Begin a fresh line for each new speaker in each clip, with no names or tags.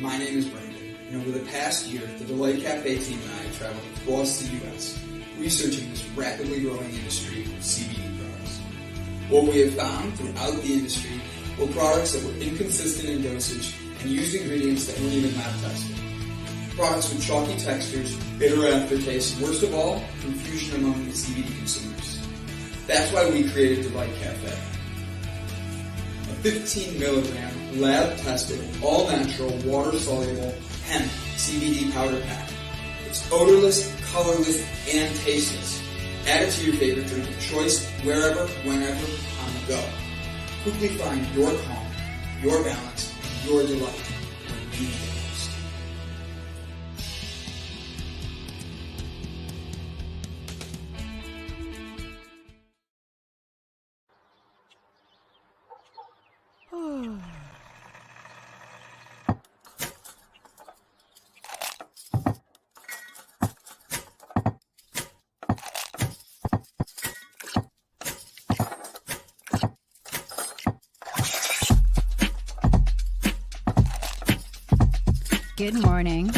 My name is Brandon, and over the past year, the Delight Cafe team and I traveled across the U.S. researching this rapidly growing industry of CBD products. What we have found throughout the industry were products that were inconsistent in dosage and used ingredients that weren't even lab tested. Products with chalky textures, bitter aftertaste, and worst of all, confusion among the CBD consumers. That's why we created Delight Cafe. A 15 milligram lab-tested, all-natural, water-soluble hemp CBD powder pack. It's odorless, colorless, and tasteless. Add it to your favorite drink of choice, wherever, whenever, on the go. Quickly find your calm, your balance, and your delight when you need it most.
Good morning.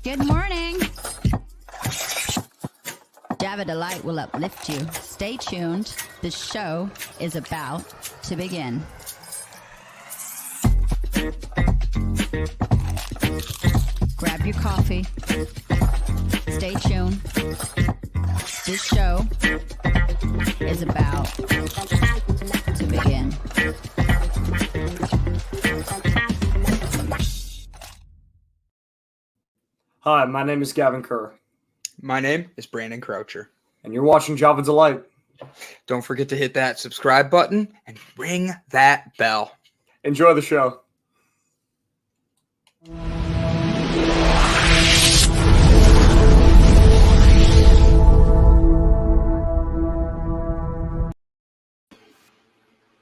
Good morning. Java Delight will uplift you. Stay tuned. The show is about to begin. Grab your coffee. Stay tuned. This show is about to begin.
Hi, my name is Gavin Kerr.
My name is Brandon Croucher.
And you're watching Java Delight.
Don't forget to hit that subscribe button and ring that bell.
Enjoy the show.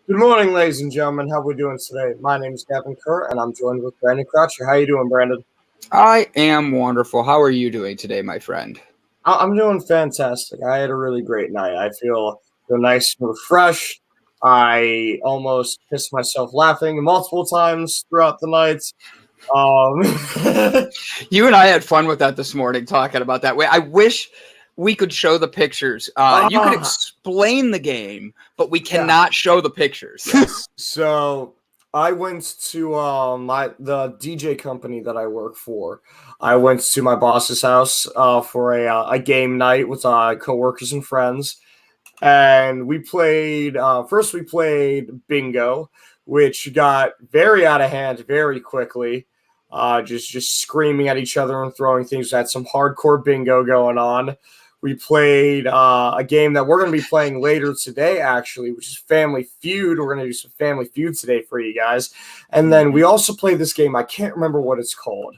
Good morning, ladies and gentlemen. How are we doing today? My name is Gavin Kerr, and I'm joined with Brandon Croucher. How you doing, Brandon?
I am wonderful. How are you doing today, my friend?
I'm doing fantastic. I had a really great night. I feel nice and refreshed. I almost pissed myself laughing multiple times throughout the night.
You and I had fun with that this morning, talking about that. I wish we could show the pictures. You could explain the game, but we cannot show the pictures.
Yes. So I went to the DJ company that I work for. I went to my boss's house for a game night with coworkers and friends, and we played. First, we played bingo, which got very out of hand very quickly. Just screaming at each other and throwing things. We had some hardcore bingo going on. We played a game that we're going to be playing later today, actually, which is Family Feud. We're going to do some Family Feud today for you guys. And then we also played this game. I can't remember what it's called,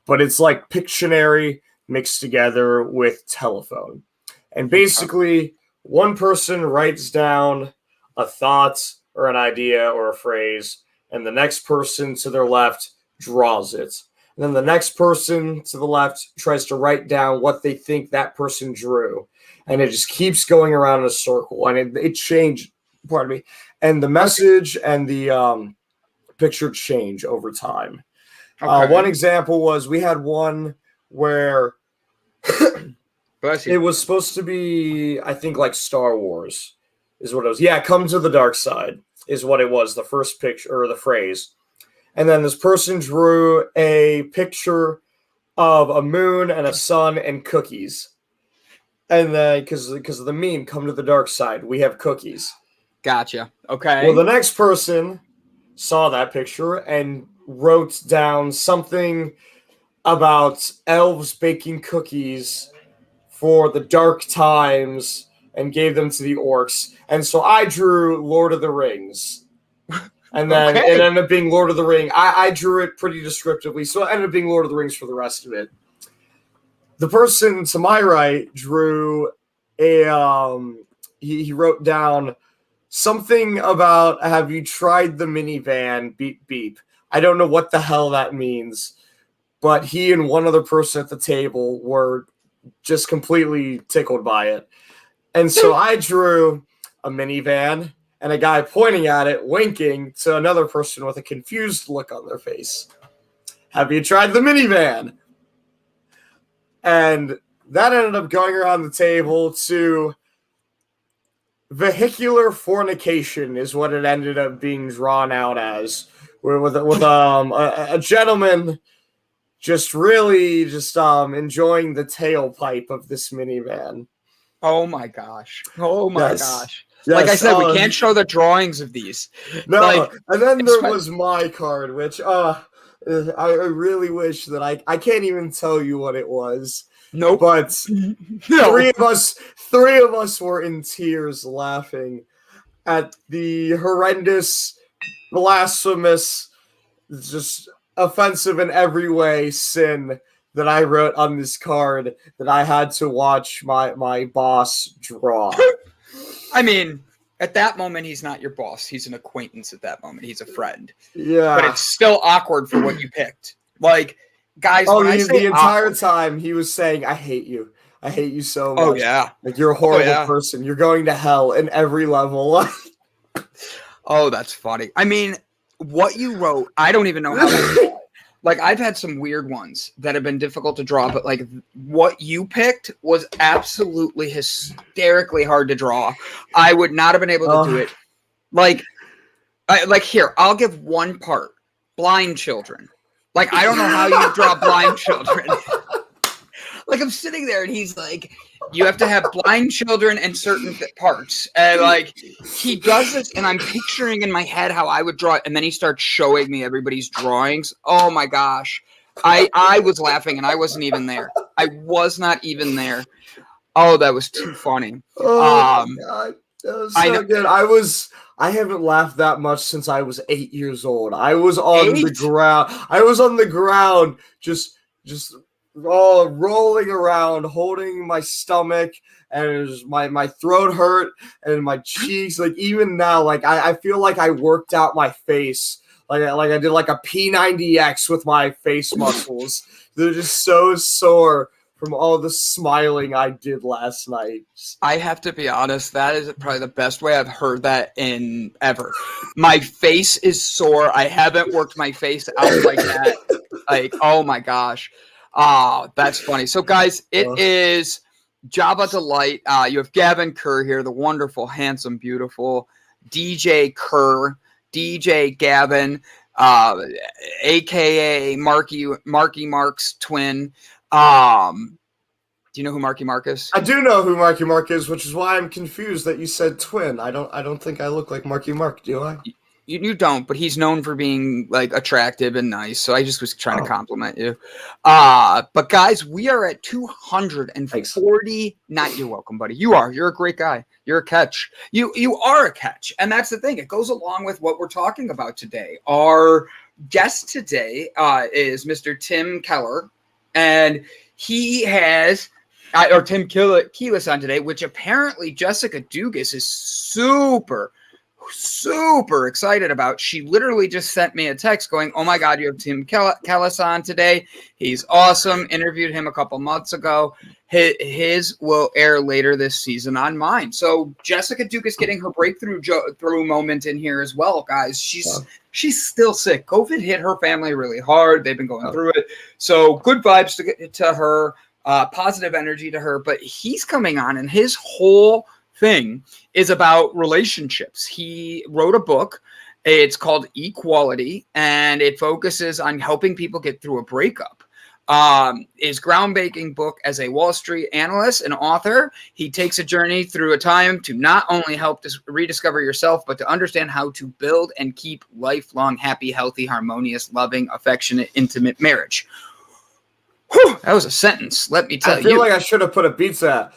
but it's like Pictionary mixed together with telephone. And basically, one person writes down a thought or an idea or a phrase, and the next person to their left draws it. And then the next person to the left tries to write down what they think that person drew. And it just keeps going around in a circle. And it changed, pardon me. And the message and the picture change over time. Okay. One example was we had one where it was supposed to be, I think, like Star Wars is what it was. Yeah, come to the dark side is what it was, the first picture or the phrase. And then this person drew a picture of a moon and a sun and cookies. And then, because of the meme, come to the dark side, we have cookies.
Gotcha. Okay.
Well, the next person saw that picture and wrote down something about elves baking cookies for the dark times and gave them to the orcs. And so I drew Lord of the Rings. And then it ended up being Lord of the Ring. I drew it pretty descriptively, so it ended up being Lord of the Rings for the rest of it. The person to my right drew he wrote down something about, have you tried the minivan, beep, beep. I don't know what the hell that means, but he and one other person at the table were just completely tickled by it. And so I drew a minivan and a guy pointing at it, winking to another person with a confused look on their face. have you tried the minivan? And that ended up going around the table to vehicular fornication is what it ended up being drawn out as, with a gentleman just really enjoying the tailpipe of this minivan.
Oh my gosh. Oh my gosh.
Yes,
like I said, we can't show the drawings of these.
No, and then there was my card, which I really wish that I can't even tell you what it was.
Nope.
But
No.
three of us were in tears laughing at the horrendous, blasphemous, just offensive in every way sin that I wrote on this card that I had to watch my boss draw.
I mean, at that moment, he's not your boss. He's an acquaintance at that moment. He's a friend.
Yeah.
But it's still awkward for what you picked. Like, guys,
the entire time he was saying, I hate you. I hate you so much.
Oh, yeah.
Like, you're a horrible person. You're going to hell in every level.
Oh, that's funny. I mean, what you wrote, I don't even know how to like, I've had some weird ones that have been difficult to draw, but like what you picked was absolutely hysterically hard to draw. I would not have been able to do it. Like here, I'll give one part. Blind children. Like, I don't know how you draw blind children. Like, I'm sitting there and he's like, you have to have blind children in certain parts. And like, he does this and I'm picturing in my head how I would draw it. And then he starts showing me everybody's drawings. Oh my gosh. I was laughing and I wasn't even there. I was not even there. Oh, that was too funny.
Oh my God. That was so good. I haven't laughed that much since I was 8 years old. I was on the ground. I was on the ground just rolling around, holding my stomach, and it was my throat hurt and my cheeks. Like, even now, like I feel like I worked out my face. Like I did like a P90X with my face muscles. They're just so sore from all the smiling I did last night.
I have to be honest, that is probably the best way I've heard that in ever. My face is sore. I haven't worked my face out like that. Like, oh my gosh. That's funny. So guys, it is Java Delight. You have Gavin Kerr here, the wonderful, handsome, beautiful DJ Kerr, DJ Gavin, aka Marky Mark's twin. Do you know who Marky Mark is?
I do know who Marky Mark is, which is why I'm confused that you said twin. I don't think I look like Marky Mark, do I?
You don't, but he's known for being like attractive and nice. So I just was trying to compliment you. But guys, we are at 240. Not you're welcome, buddy. You're a great guy. You're a catch. You are a catch. And that's the thing. It goes along with what we're talking about today. Our guest today is Mr. Tim Keller, and he has Tim Kellis on today, which apparently Jessica Dugas is super excited about. She literally just sent me a text going, oh my God, you have Tim Kellis on today. He's awesome. Interviewed him a couple months ago. His will air later this season on mine. So Jessica Dugas getting her breakthrough moment in here as well, guys. She's still sick. COVID hit her family really hard. They've been going through it. So good vibes to her, positive energy to her. But he's coming on, and his whole thing is about relationships. He wrote a book. It's called Equality, and it focuses on helping people get through a breakup. His groundbreaking book as a Wall Street analyst and author, he takes a journey through a time to not only help rediscover yourself, but to understand how to build and keep lifelong, happy, healthy, harmonious, loving, affectionate, intimate marriage. Whew, that was a sentence. Let me tell you.
I feel like I should have put a beat to that.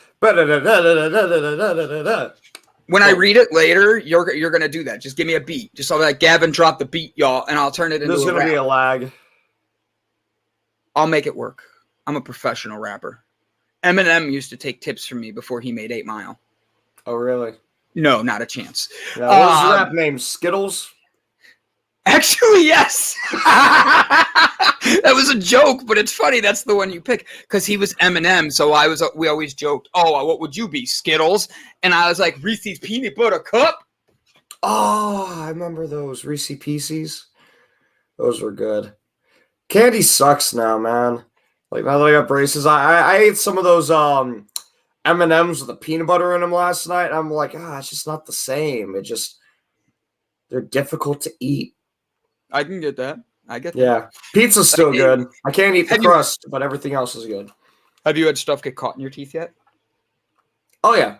When I read it later, you're gonna do that. Just give me a beat. Just so that Gavin drop the beat, y'all, and I'll turn it into a rap.
There's gonna be a lag.
I'll make it work. I'm a professional rapper. Eminem used to take tips from me before he made 8 Mile.
Oh, really?
No, not a chance.
Yeah, what's his rap name? Skittles?
Actually, yes. That was a joke, but it's funny. That's the one you pick because he was Eminem. So we always joked, oh, what would you be? Skittles? And I was like, Reese's Peanut Butter Cup.
Oh, I remember those Reese's Pieces. Those were good. Candy sucks now, man. Like now that I got braces, I ate some of those M&Ms with the peanut butter in them last night. I'm like, it's just not the same. They're difficult to eat.
I can get that. I get that.
Yeah, pizza's still good. I can't eat the crust, but everything else is good.
Have you had stuff get caught in your teeth yet?
Oh yeah.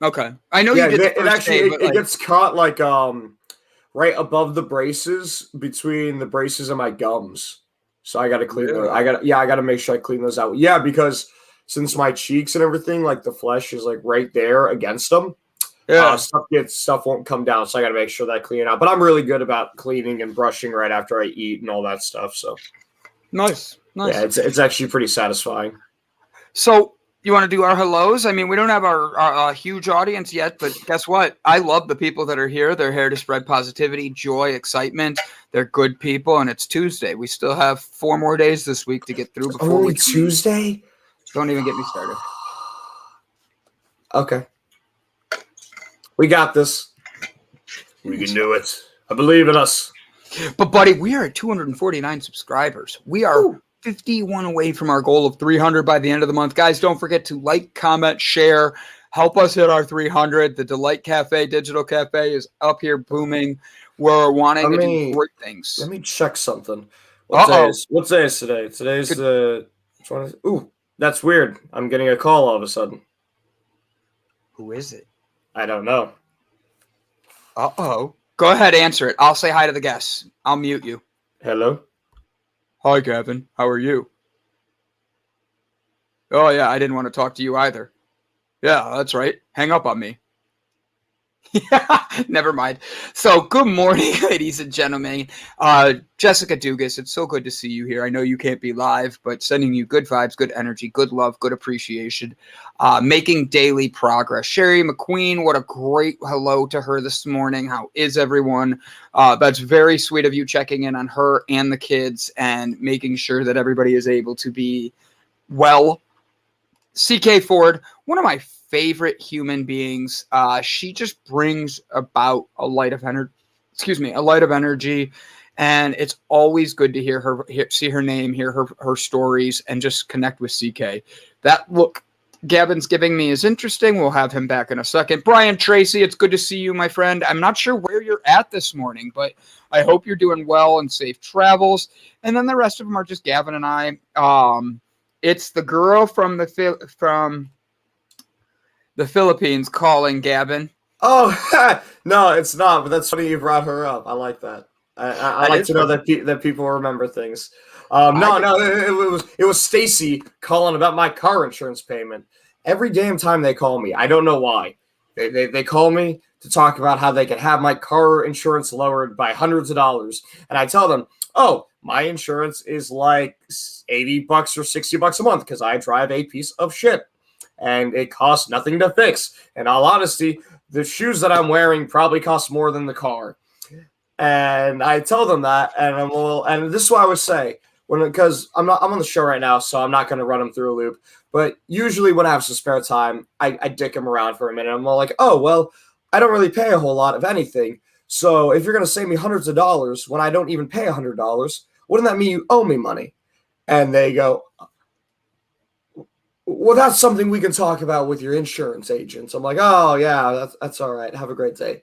Okay, I know you did.
It gets caught like right above the braces, between the braces and my gums. So I got to clean those. I got to make sure I clean those out. Yeah, because since my cheeks and everything, like the flesh is like right there against them. Yeah, stuff won't come down, so I got to make sure that I clean it out. But I'm really good about cleaning and brushing right after I eat and all that stuff. So
nice.
Yeah, it's actually pretty satisfying.
So you want to do our hellos? I mean, we don't have our huge audience yet, but guess what? I love the people that are here. They're here to spread positivity, joy, excitement. They're good people, and it's Tuesday. We still have 4 more days this week to get through before
only Tuesday.
Don't even get me started.
Okay. We got this. We can do it. I believe in us.
But, buddy, we are at 249 subscribers. We are 51 away from our goal of 300 by the end of the month. Guys, don't forget to like, comment, share. Help us hit our 300. The Delight Cafe, Digital Cafe is up here booming. We're wanting to do great things.
Let me check something. What day is today? Today's the 20th. Ooh, that's weird. I'm getting a call all of a sudden.
Who is it?
I don't know.
Uh-oh. Go ahead, answer it. I'll say hi to the guests. I'll mute you.
Hello?
Hi, Gavin. How are you? Oh, yeah, I didn't want to talk to you either. Yeah, that's right. Hang up on me. Yeah, never mind. So, good morning, ladies and gentlemen. Jessica Dugas, it's so good to see you here. I know you can't be live, but sending you good vibes, good energy, good love, good appreciation. Making daily progress. Sherry McQueen, what a great hello to her this morning. How is everyone? That's very sweet of you checking in on her and the kids and making sure that everybody is able to be well. CK Ford, one of my favorite human beings. She just brings about a light of energy, and it's always good to hear her, see her name, hear her stories, and just connect with CK. That look Gavin's giving me is interesting. We'll have him back in a second. Brian Tracy, it's good to see you, my friend. I'm not sure where you're at this morning, but I hope you're doing well and safe travels. And then the rest of them are just Gavin and I. It's the girl from the Philippines calling, Gavin.
Oh, no, it's not. But that's funny you brought her up. I like that. I like to know that people remember things. It was Stacy calling about my car insurance payment. Every damn time they call me, I don't know why. They call me to talk about how they can have my car insurance lowered by hundreds of dollars, and I tell them, oh, my insurance is like $80 or $60 a month because I drive a piece of shit. And it costs nothing to fix. In all honesty, the shoes that I'm wearing probably cost more than the car. And I tell them that, and this is what I would say, because I'm on the show right now, so I'm not going to run them through a loop. But usually when I have some spare time, I dick them around for a minute. I'm all like, oh, well, I don't really pay a whole lot of anything. So if you're going to save me hundreds of dollars when I don't even pay $100, wouldn't that mean you owe me money? And they go, well, that's something we can talk about with your insurance agent. I'm like, oh, yeah, that's all right. Have a great day.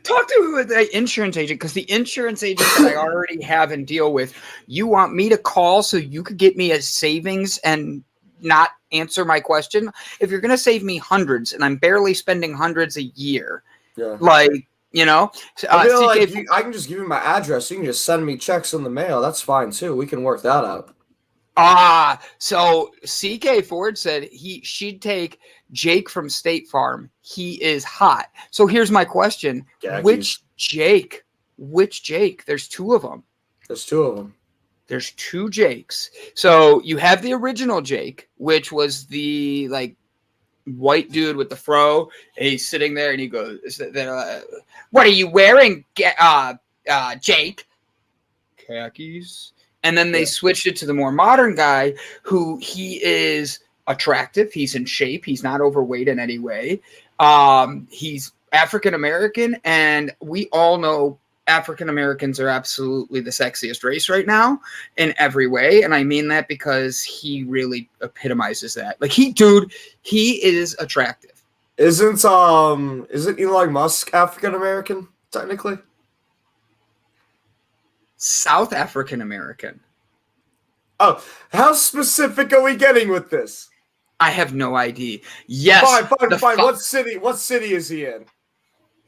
Talk to the insurance agent, because the insurance agent that I already have and deal with, you want me to call so you could get me a savings and not answer my question? If you're going to save me hundreds and I'm barely spending hundreds a year, like, you know,
I can just give you my address. You can just send me checks in the mail. That's fine, too. We can work that out.
So CK Ford said she'd take Jake from State Farm. He is hot. So here's my question. Which Jake? There's two of them.
There's two
Jakes. So you have the original Jake, which was the like white dude with the fro. And he's sitting there and he goes, what are you wearing, Jake? Khakis. And then they switched it to the more modern guy who he is attractive. He's in shape. He's not overweight in any way. He's African-American. And we all know African Americans are absolutely the sexiest race right now in every way. And I mean that because he really epitomizes that. Like he is attractive.
Isn't Elon Musk African American, technically?
South African American.
Oh, how specific are we getting with this?
I have no idea. Yes.
Fine. What city is he in?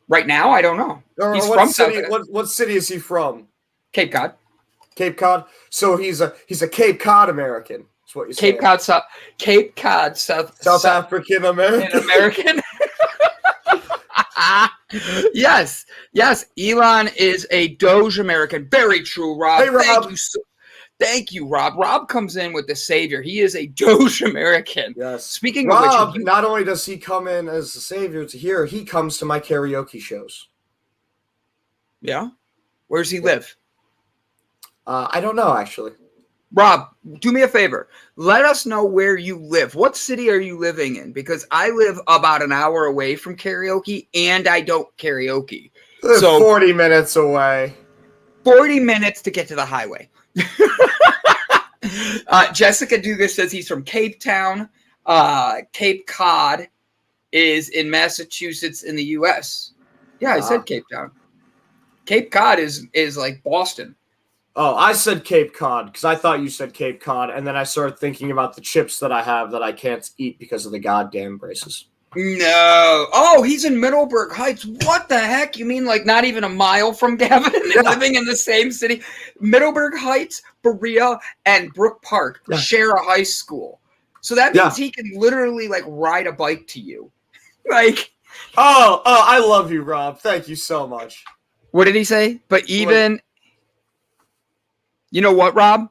Right now, I don't know.
Or
He's
what
from
city?
South
What city is he from?
Cape Cod.
Cape Cod. So he's a Cape Cod American. That's what you're saying.
Cape Cod, South
African American.
Yes. Elon is a Doge American. Very true, Rob.
Hey, Rob.
Thank you, Rob. Rob comes in with the savior. He is a Doge American.
Yes.
Speaking
Rob,
of which,
not only does he come in as the savior to here, he comes to my karaoke shows.
Yeah. Where does he live?
I don't know, actually.
Rob, do me a favor. Let us know where you live. What city are you living in? Because I live about an hour away from karaoke, and I don't karaoke. So
40 minutes away.
40 minutes to get to the highway. Jessica Dugas says he's from Cape Town. Cape Cod is in Massachusetts in the U.S. Yeah, I said Cape Town. Cape Cod is like Boston.
Oh, I said Cape Cod because I thought you said Cape Cod, and then I started thinking about the chips that I have that I can't eat because of the goddamn braces.
No. Oh, he's in Middleburg Heights. What the heck? You mean like not even a mile from Gavin and living in the same city? Middleburg Heights, Berea, and Brook Park share a high school. So that means he can literally like ride a bike to you. Like
Oh, I love you, Rob. Thank you so much.
What did he say? But even you know what, Rob?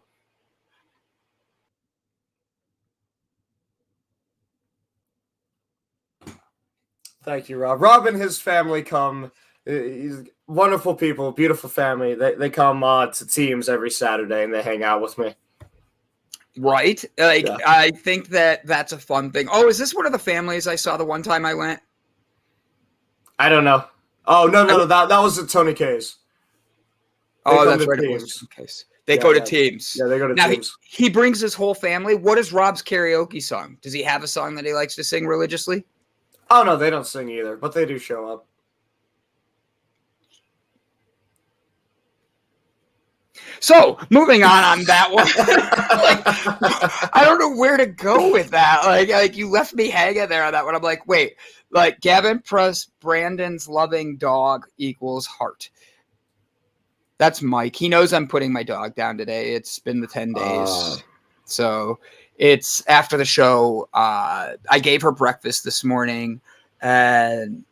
Thank you, Rob. Rob and his family come. He's wonderful people, beautiful family. They come to teams every Saturday and they hang out with me.
Right? Like I think that's a fun thing. Oh, is this one of the families I saw the one time I went?
I don't know. Oh no, that was at Tony K's.
Oh, that's right. It was Tony K's. They go to teams.
Yeah, they go to teams.
He brings his whole family. What is Rob's karaoke song? Does he have a song that he likes to sing religiously?
Oh, no, they don't sing either, but they do show up.
So, moving on that one. Like, I don't know where to go with that. Like you left me hanging there on that one. I'm like, wait. Like, Gavin Press, Brandon's loving dog equals heart. That's Mike. He knows I'm putting my dog down today. It's been the 10 days. So it's after the show. I gave her breakfast this morning, and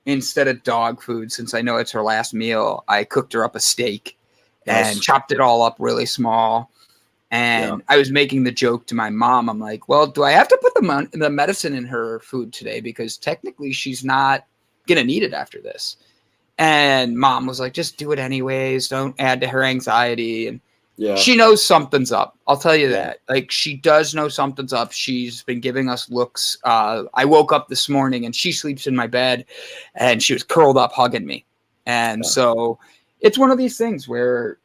instead of dog food, since I know it's her last meal, I cooked her up a steak and chopped it all up really small. And I was making the joke to my mom. I'm like, well, do I have to put the medicine in her food today? Because technically she's not going to need it after this. And Mom was like, just do it anyways. Don't add to her anxiety. And she knows something's up. I'll tell you that. Like, she does know something's up. She's been giving us looks. I woke up this morning and she sleeps in my bed and she was curled up hugging me. And so it's one of these things where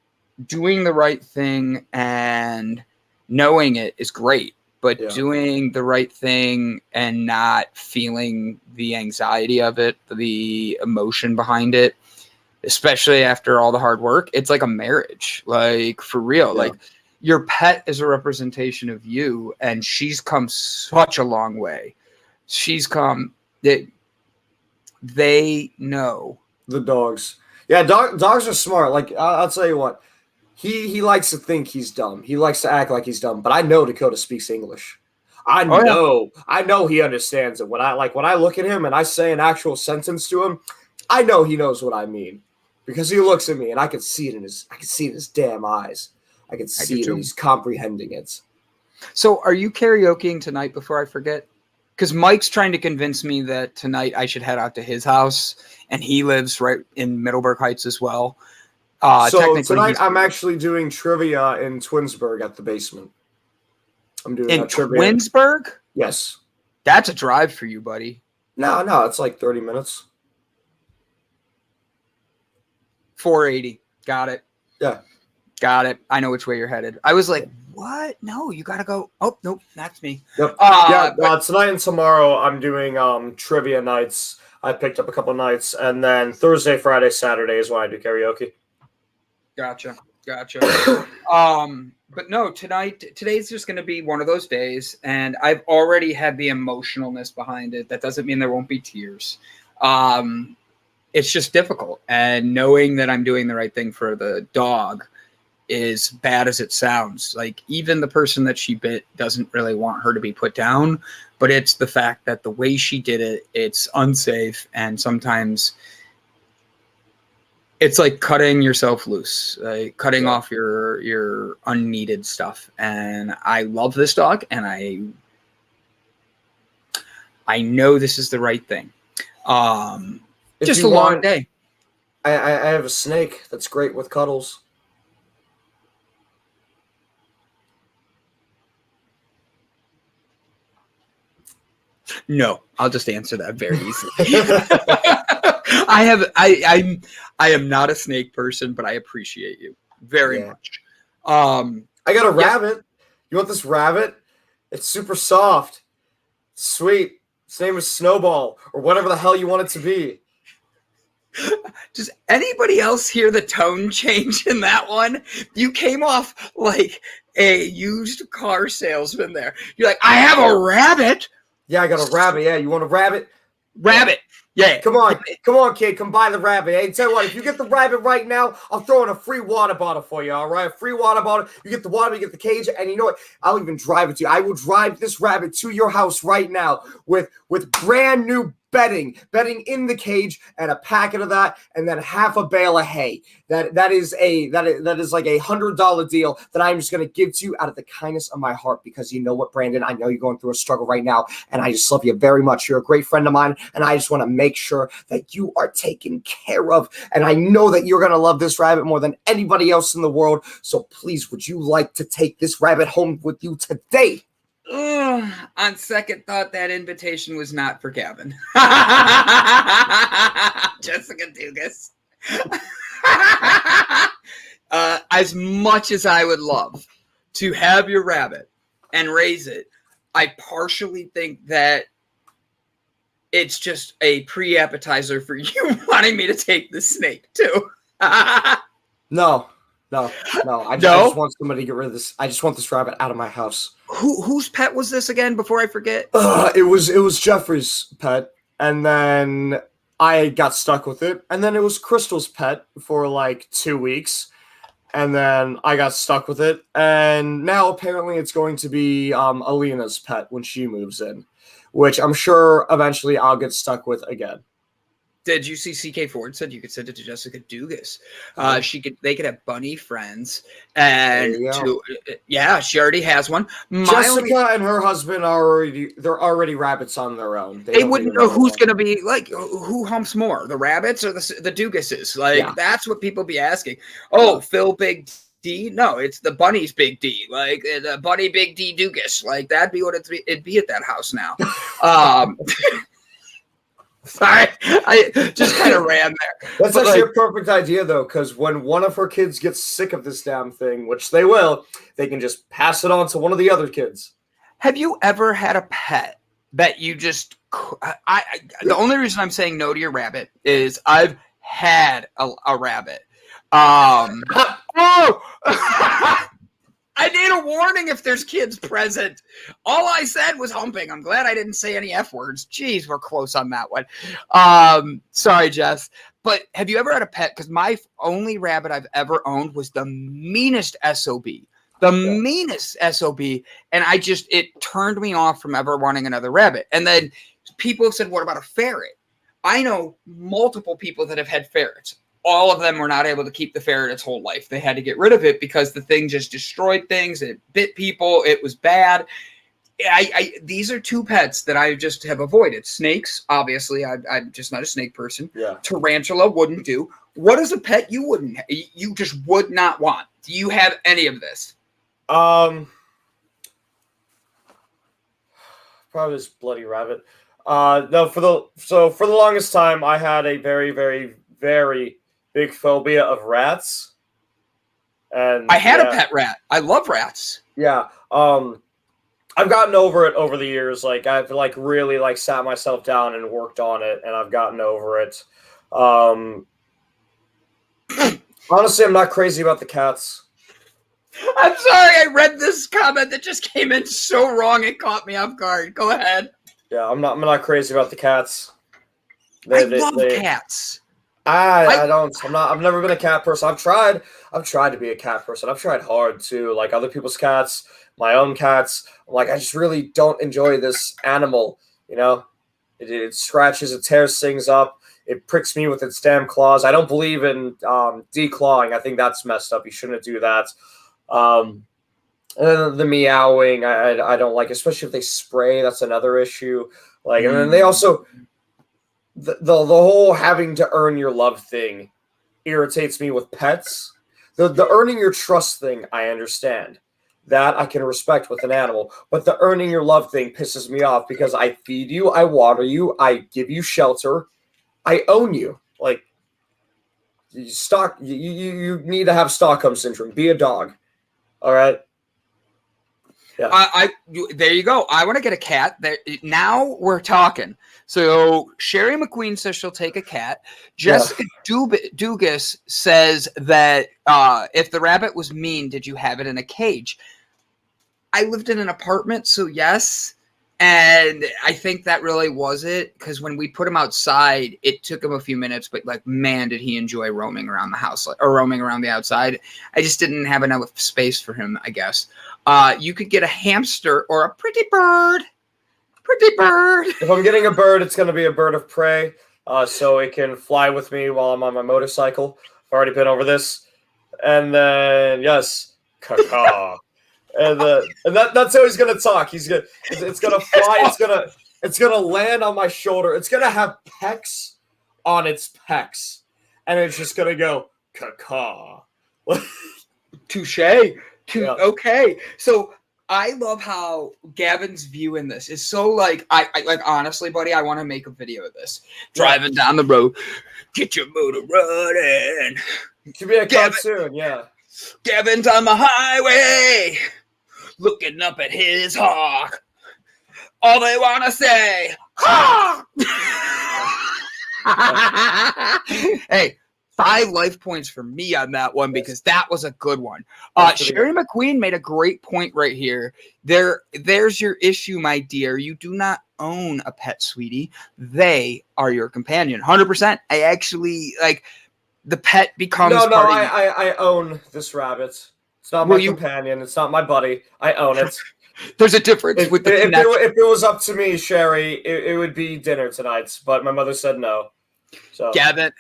doing the right thing and knowing it is great. But doing the right thing and not feeling the anxiety of it, the emotion behind it, especially after all the hard work, it's like a marriage, like for real. Like your pet is a representation of you, and she's come such a long way. She's come, they know.
The dogs. Yeah, dogs are smart. Like, I'll tell you what. He likes to think he's dumb. He likes to act like he's dumb. But I know Dakota speaks English. I know he understands it. When I look at him and I say an actual sentence to him, I know he knows what I mean because he looks at me and I can see it in his damn eyes. I can see it and he's comprehending it.
So, are you karaokeing tonight? Before I forget, because Mike's trying to convince me that tonight I should head out to his house, and he lives right in Middleburg Heights as well.
So tonight I'm actually doing trivia in Twinsburg at the basement. I'm doing
in Twinsburg?
Yes.
That's a drive for you, buddy.
No, it's like 30 minutes.
480. Got it.
Yeah.
Got it. I know which way you're headed. I was like, what? No, you got to go. Oh, nope. That's me.
Yep. Tonight and tomorrow I'm doing trivia nights. I picked up a couple nights, and then Thursday, Friday, Saturday is when I do karaoke.
Gotcha. But no, today's just going to be one of those days, and I've already had the emotionalness behind it. That doesn't mean there won't be tears. It's just difficult, and knowing that I'm doing the right thing for the dog, as bad as it sounds, like even the person that she bit doesn't really want her to be put down, but it's the fact that the way she did it, it's unsafe, and sometimes it's like cutting yourself loose, like cutting off your unneeded stuff. And I love this dog, and I know this is the right thing. Just a long day.
I have a snake that's great with cuddles.
No, I'll just answer that very easily. I am not a snake person, but I appreciate you very much.
I got a rabbit. You want this rabbit? It's super soft, sweet. Its name is Snowball, or whatever the hell you want it to be.
Does anybody else hear the tone change in that one? You came off like a used car salesman there. You're like, I have a rabbit.
Yeah, I got a rabbit. Yeah, you want a rabbit?
Rabbit. Yeah.
Come on, kid. Come buy the rabbit. Hey, tell you what, if you get the rabbit right now, I'll throw in a free water bottle for you, all right? A free water bottle. You get the water, you get the cage, and you know what? I'll even drive it to you. I will drive this rabbit to your house right now with brand new bedding in the cage, and a packet of that, and then half a bale of hay. That is like $100 deal that I'm just gonna give to you out of the kindness of my heart, because you know what, Brandon, I know you're going through a struggle right now, and I just love you very much. You're a great friend of mine, and I just want to make sure that you are taken care of. And I know that you're gonna love this rabbit more than anybody else in the world. So please, would you like to take this rabbit home with you today?
On second thought, that invitation was not for Gavin. Jessica Dugas. As much as I would love to have your rabbit and raise it, I partially think that it's just a pre-appetizer for you wanting me to take the snake too.
No. I just want somebody to get rid of this. I just want this rabbit out of my house.
Whose pet was this again? Before I forget,
it was Jeffrey's pet, and then I got stuck with it, and then it was Crystal's pet for like 2 weeks, and then I got stuck with it, and now apparently it's going to be Alina's pet when she moves in, which I'm sure eventually I'll get stuck with again.
Did you see CK Ford said you could send it to Jessica Dugas? They could have bunny friends, and she already has one.
Jessica and her husband they're already rabbits on their own.
They wouldn't know who's going to be like who humps more, the rabbits or the Dugases. Like that's what people be asking. Oh, Phil Big D? No, it's the bunny's Big D. Like the bunny Big D Dugas. Like that'd be what it'd be at that house now. Sorry, I just kind of ran there.
That's actually a perfect idea, though, because when one of her kids gets sick of this damn thing, which they will, they can just pass it on to one of the other kids.
Have you ever had a pet that you just... the only reason I'm saying no to your rabbit is I've had a rabbit. I need a warning if there's kids present. All I said was humping. I'm glad I didn't say any F words. Jeez, we're close on that one. Sorry, Jess. But have you ever had a pet? Because my only rabbit I've ever owned was the meanest SOB. Meanest SOB. And it turned me off from ever wanting another rabbit. And then people have said, what about a ferret? I know multiple people that have had ferrets. All of them were not able to keep the ferret its whole life. They had to get rid of it because the thing just destroyed things. It bit people. It was bad. These are two pets that I just have avoided. Snakes, obviously. I'm just not a snake person.
Yeah.
Tarantula wouldn't do. What is a pet you you just would not want? Do you have any of this?
Probably this bloody rabbit. No, for the longest time, I had a very, very, very big phobia of rats. And
I had a pet rat. I love rats.
Yeah. I've gotten over it over the years. Like I've like really like sat myself down and worked on it, and I've gotten over it. Honestly, I'm not crazy about the cats.
I'm sorry, I read this comment that just came in so wrong. It caught me off guard. Go ahead.
Yeah, I'm not crazy about the cats.
I love cats.
I've never been a cat person. I've tried to be a cat person. I've tried hard too. Like other people's cats, my own cats. Like I just really don't enjoy this animal. You know, it scratches, it tears things up, it pricks me with its damn claws. I don't believe in declawing. I think that's messed up. You shouldn't do that. And then the meowing, I don't like, especially if they spray. That's another issue. Like, and then they also the whole having to earn your love thing irritates me with pets. The earning your trust thing, I understand. That I can respect with an animal, but the earning your love thing pisses me off because I feed you, I water you, I give you shelter, I own you. Like, you need to have Stockholm syndrome. Be a dog. All right.
Yeah. There you go. I want to get a cat. Now we're talking. So Sherry McQueen says she'll take a cat. Jessica Dugas says that if the rabbit was mean, did you have it in a cage? I lived in an apartment, so yes. And I think that really was it, because when we put him outside, it took him a few minutes, but like, man, did he enjoy roaming around the house or roaming around the outside. I just didn't have enough space for him, I guess. You could get a hamster or a pretty bird. Pretty bird.
If I'm getting a bird, it's going to be a bird of prey, so it can fly with me while I'm on my motorcycle. I've already been over this. And then, yes, caca. And that's how he's gonna talk. It's gonna fly. It's gonna land on my shoulder. It's gonna have pecs on its pecs, and it's just gonna go caca.
Touche. Okay. So I love how Gavin's view in this is so like I like, honestly, buddy. I want to make a video of this. Driving down the road, get your motor running.
It could be a cartoon, yeah.
Gavin's on the highway, looking up at his hawk. All they want to say, hawk! Hey, 5 life points for me on that one, because that was a good one. Sherry McQueen made a great point right here. There's your issue, my dear. You do not own a pet, sweetie. They are your companion. 100%. I actually, like, the pet becomes
I own this rabbit. It's not my companion. It's not my buddy. I own it.
There's a difference with the
if it was up to me, Sherry, it would be dinner tonight. But my mother said no. So
Gavin.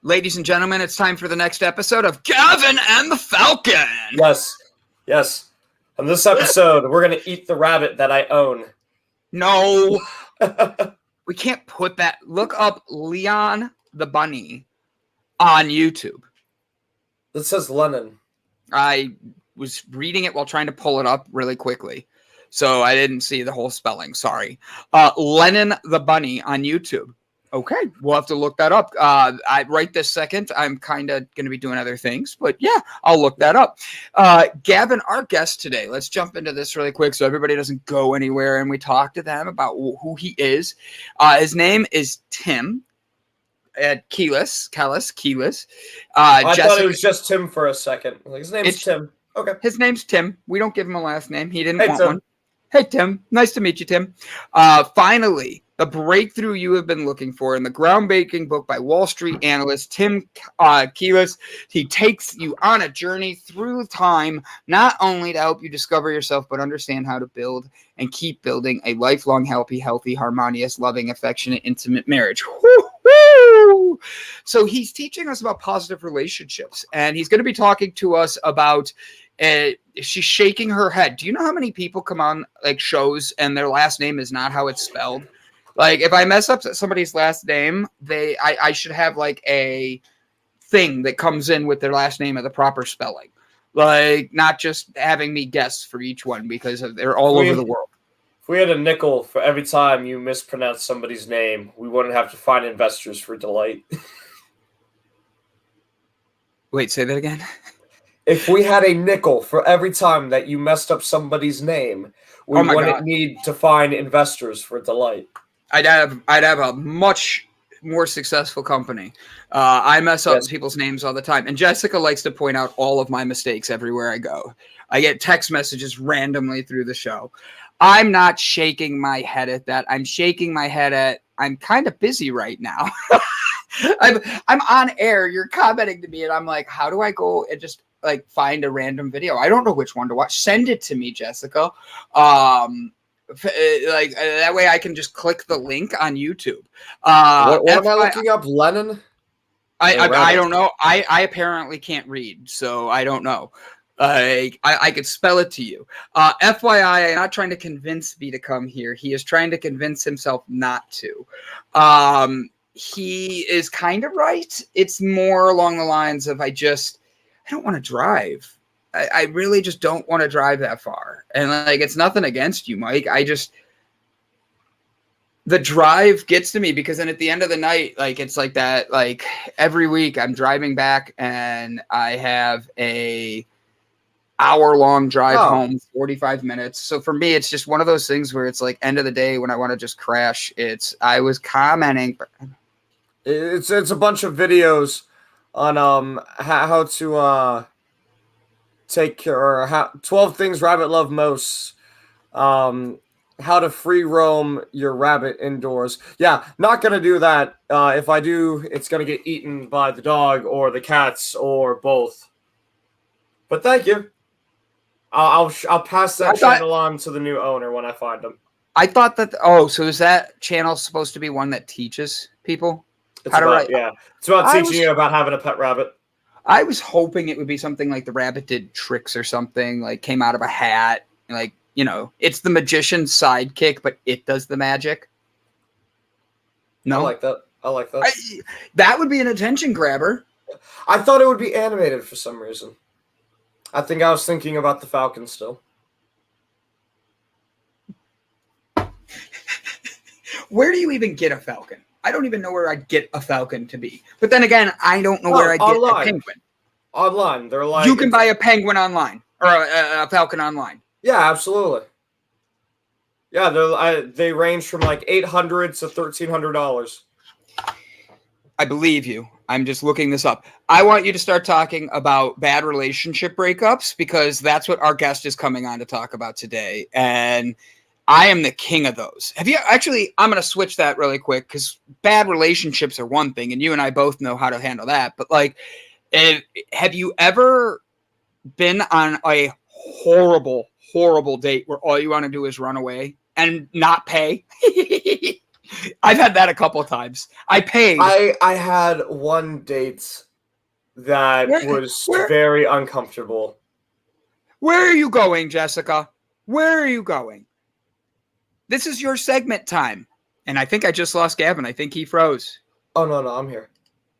Ladies and gentlemen, it's time for the next episode of Gavin and the Falcon.
Yes. On this episode, we're gonna eat the rabbit that I own.
No, we can't put that. Look up Leon the Bunny on YouTube.
It says Lennon.
I was reading it while trying to pull it up really quickly, so I didn't see the whole spelling. Sorry. Lennon the Bunny on YouTube. Okay, we'll have to look that up. Right this second, I'm kind of going to be doing other things, but yeah, I'll look that up. Gavin, our guest today, let's jump into this really quick so everybody doesn't go anywhere, and we talk to them about who he is. His name is Tim Kellis.
I thought it was just Tim for a second. Like, his name's Tim. Okay.
His name's Tim. We don't give him a last name. He didn't want
Tim.
one. Hey, Tim. Nice to meet you, Tim. Finally, the breakthrough you have been looking for in the groundbreaking book by Wall Street analyst Tim Kellis. He takes you on a journey through time, not only to help you discover yourself, but understand how to build and keep building a lifelong, healthy, harmonious, loving, affectionate, intimate marriage. Woo-hoo! So he's teaching us about positive relationships, and he's going to be talking to us about she's shaking her head. Do you know how many people come on like shows and their last name is not how it's spelled? Like, if I mess up somebody's last name, I should have like a thing that comes in with their last name of the proper spelling. Like, not just having me guess for each one, because they're all over the world.
If we had a nickel for every time you mispronounce somebody's name, we wouldn't have to find investors for Delight.
Wait, say that again.
If we had a nickel for every time that you messed up somebody's name, we
Oh my
wouldn't
God.
need to find investors for Delight.
I'd have a much more successful company. I mess up
Yes.
people's names all the time, and Jessica likes to point out all of my mistakes everywhere I go. I get text messages randomly through the show. I'm not shaking my head at that. I'm shaking my head at I'm kind of busy right now. I'm on air. You're commenting to me, and I'm like, how do I go and just like find a random video? I don't know which one to watch. Send it to me, Jessica. That way I can just click the link on YouTube.
What am I looking up? Lennon?
I don't know. I apparently can't read, so I don't know. I could spell it to you. FYI, I'm not trying to convince B to come here. He is trying to convince himself not to. He is kind of right. It's more along the lines of I don't want to drive. I really just don't want to drive that far. And like, it's nothing against you, Mike. The drive gets to me because then at the end of the night, like it's like that, like every week I'm driving back and I have a hour-long drive home, 45 minutes. So for me, it's just one of those things where it's like end of the day when I want to just crash. I was commenting.
It's a bunch of videos on how to take care, or 12 things rabbit love most. How to free roam your rabbit indoors. Yeah, not gonna do that. If I do, it's gonna get eaten by the dog or the cats or both. But thank you. I'll pass that channel on to the new owner when I find him.
I thought that. So is that channel supposed to be one that teaches people
how to write? Yeah, it's about teaching you about having a pet rabbit.
I was hoping it would be something like the rabbit did tricks or something, like came out of a hat, like. You know, it's the magician's sidekick, but it does the magic. No,
I like that.
That would be an attention grabber.
I thought it would be animated for some reason. I think I was thinking about the Falcon still.
Where do you even get a falcon? I don't even know where I'd get a falcon to be. But then again, I don't know where I'd get a penguin.
Online. They're like...
You can buy a penguin online or a falcon online.
Yeah, absolutely. Yeah, they range from like $800 to $1,300.
I believe you. I'm just looking this up. I want you to start talking about bad relationship breakups because that's what our guest is coming on to talk about today. And I am the king of those. I'm going to switch that really quick because bad relationships are one thing and you and I both know how to handle that. But like, have you ever been on a horrible date where all you want to do is run away and not pay? I've had that a couple of times. I paid.
I had one date that was very uncomfortable.
Where are you going, Jessica? Where are you going? This is your segment time. And I think I just lost Gavin. I think he froze.
Oh, no, I'm here.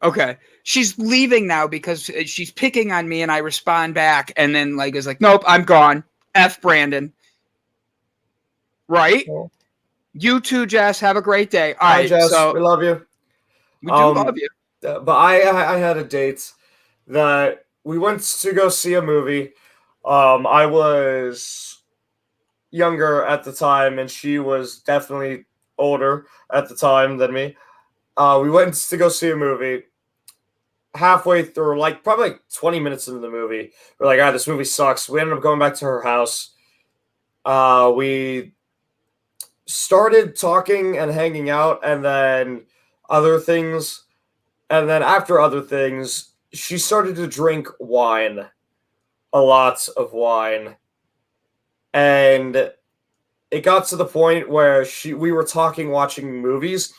Okay. She's leaving now because she's picking on me and I respond back and then like is like, nope, I'm gone. F Brandon. Right?
Cool.
You too, Jess. Have a great day. All
Hi,
right,
Jess.
so
We love you.
We do love you.
But I had a date that we went to go see a movie. I was younger at the time, and she was definitely older at the time than me. We went to go see a movie. Halfway through, like probably like 20 minutes into the movie, we're like, this movie sucks. We ended up going back to her house. We started talking and hanging out, and then other things. And then after other things, she started to drink wine. A lot of wine. And it got to the point where we were talking, watching movies,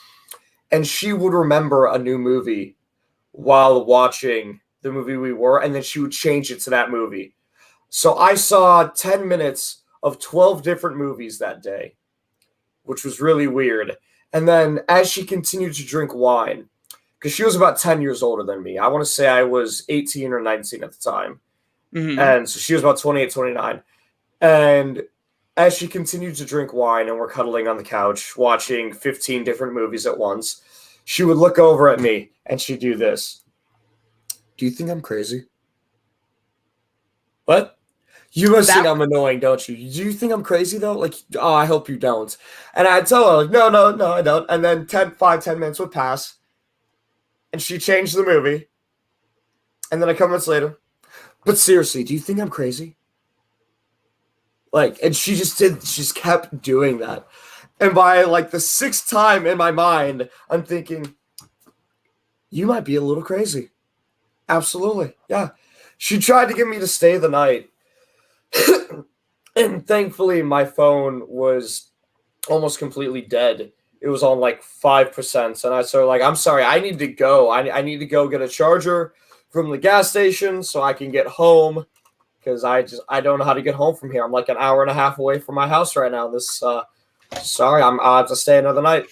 and she would remember a new movie while watching the movie we were, and then she would change it to that movie. So I saw 10 minutes of 12 different movies that day, which was really weird. And then as she continued to drink wine, because she was about 10 years older than me. I want to say I was 18 or 19 at the time. Mm-hmm. And so she was about 28, 29. And as she continued to drink wine and we're cuddling on the couch, watching 15 different movies at once, she would look over at me and she'd do this. do you think I'm crazy? What? You must think I'm annoying, don't you? Do you think I'm crazy, though? Like, oh, I hope you don't. And I'd tell her, like, no, I don't. And then 10 minutes would pass. And she changed the movie. And then a couple minutes later, but seriously, do you think I'm crazy? Like, and she just kept doing that. And by, like, the sixth time in my mind, I'm thinking, you might be a little crazy. Absolutely, yeah. She tried to get me to stay the night. And thankfully, my phone was almost completely dead. It was on like 5%. And I started like, I'm sorry, I need to go. I need to go get a charger from the gas station so I can get home. Because I don't know how to get home from here. I'm like an hour and a half away from my house right now. Sorry, I'll have to stay another night.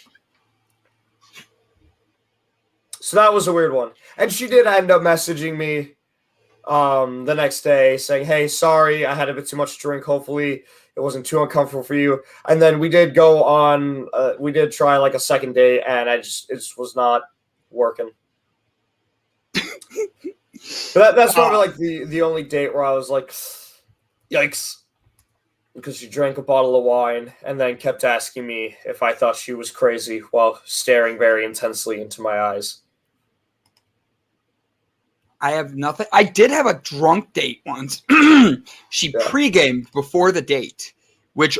So that was a weird one. And she did end up messaging me the next day saying, hey, sorry, I had a bit too much to drink. Hopefully it wasn't too uncomfortable for you. And then we did go on, we did try like a second date, and it just was not working. But that's probably like the only date where I was like, yikes. Because she drank a bottle of wine and then kept asking me if I thought she was crazy while staring very intensely into my eyes.
I have nothing. I did have a drunk date once. She pre-gamed before the date, which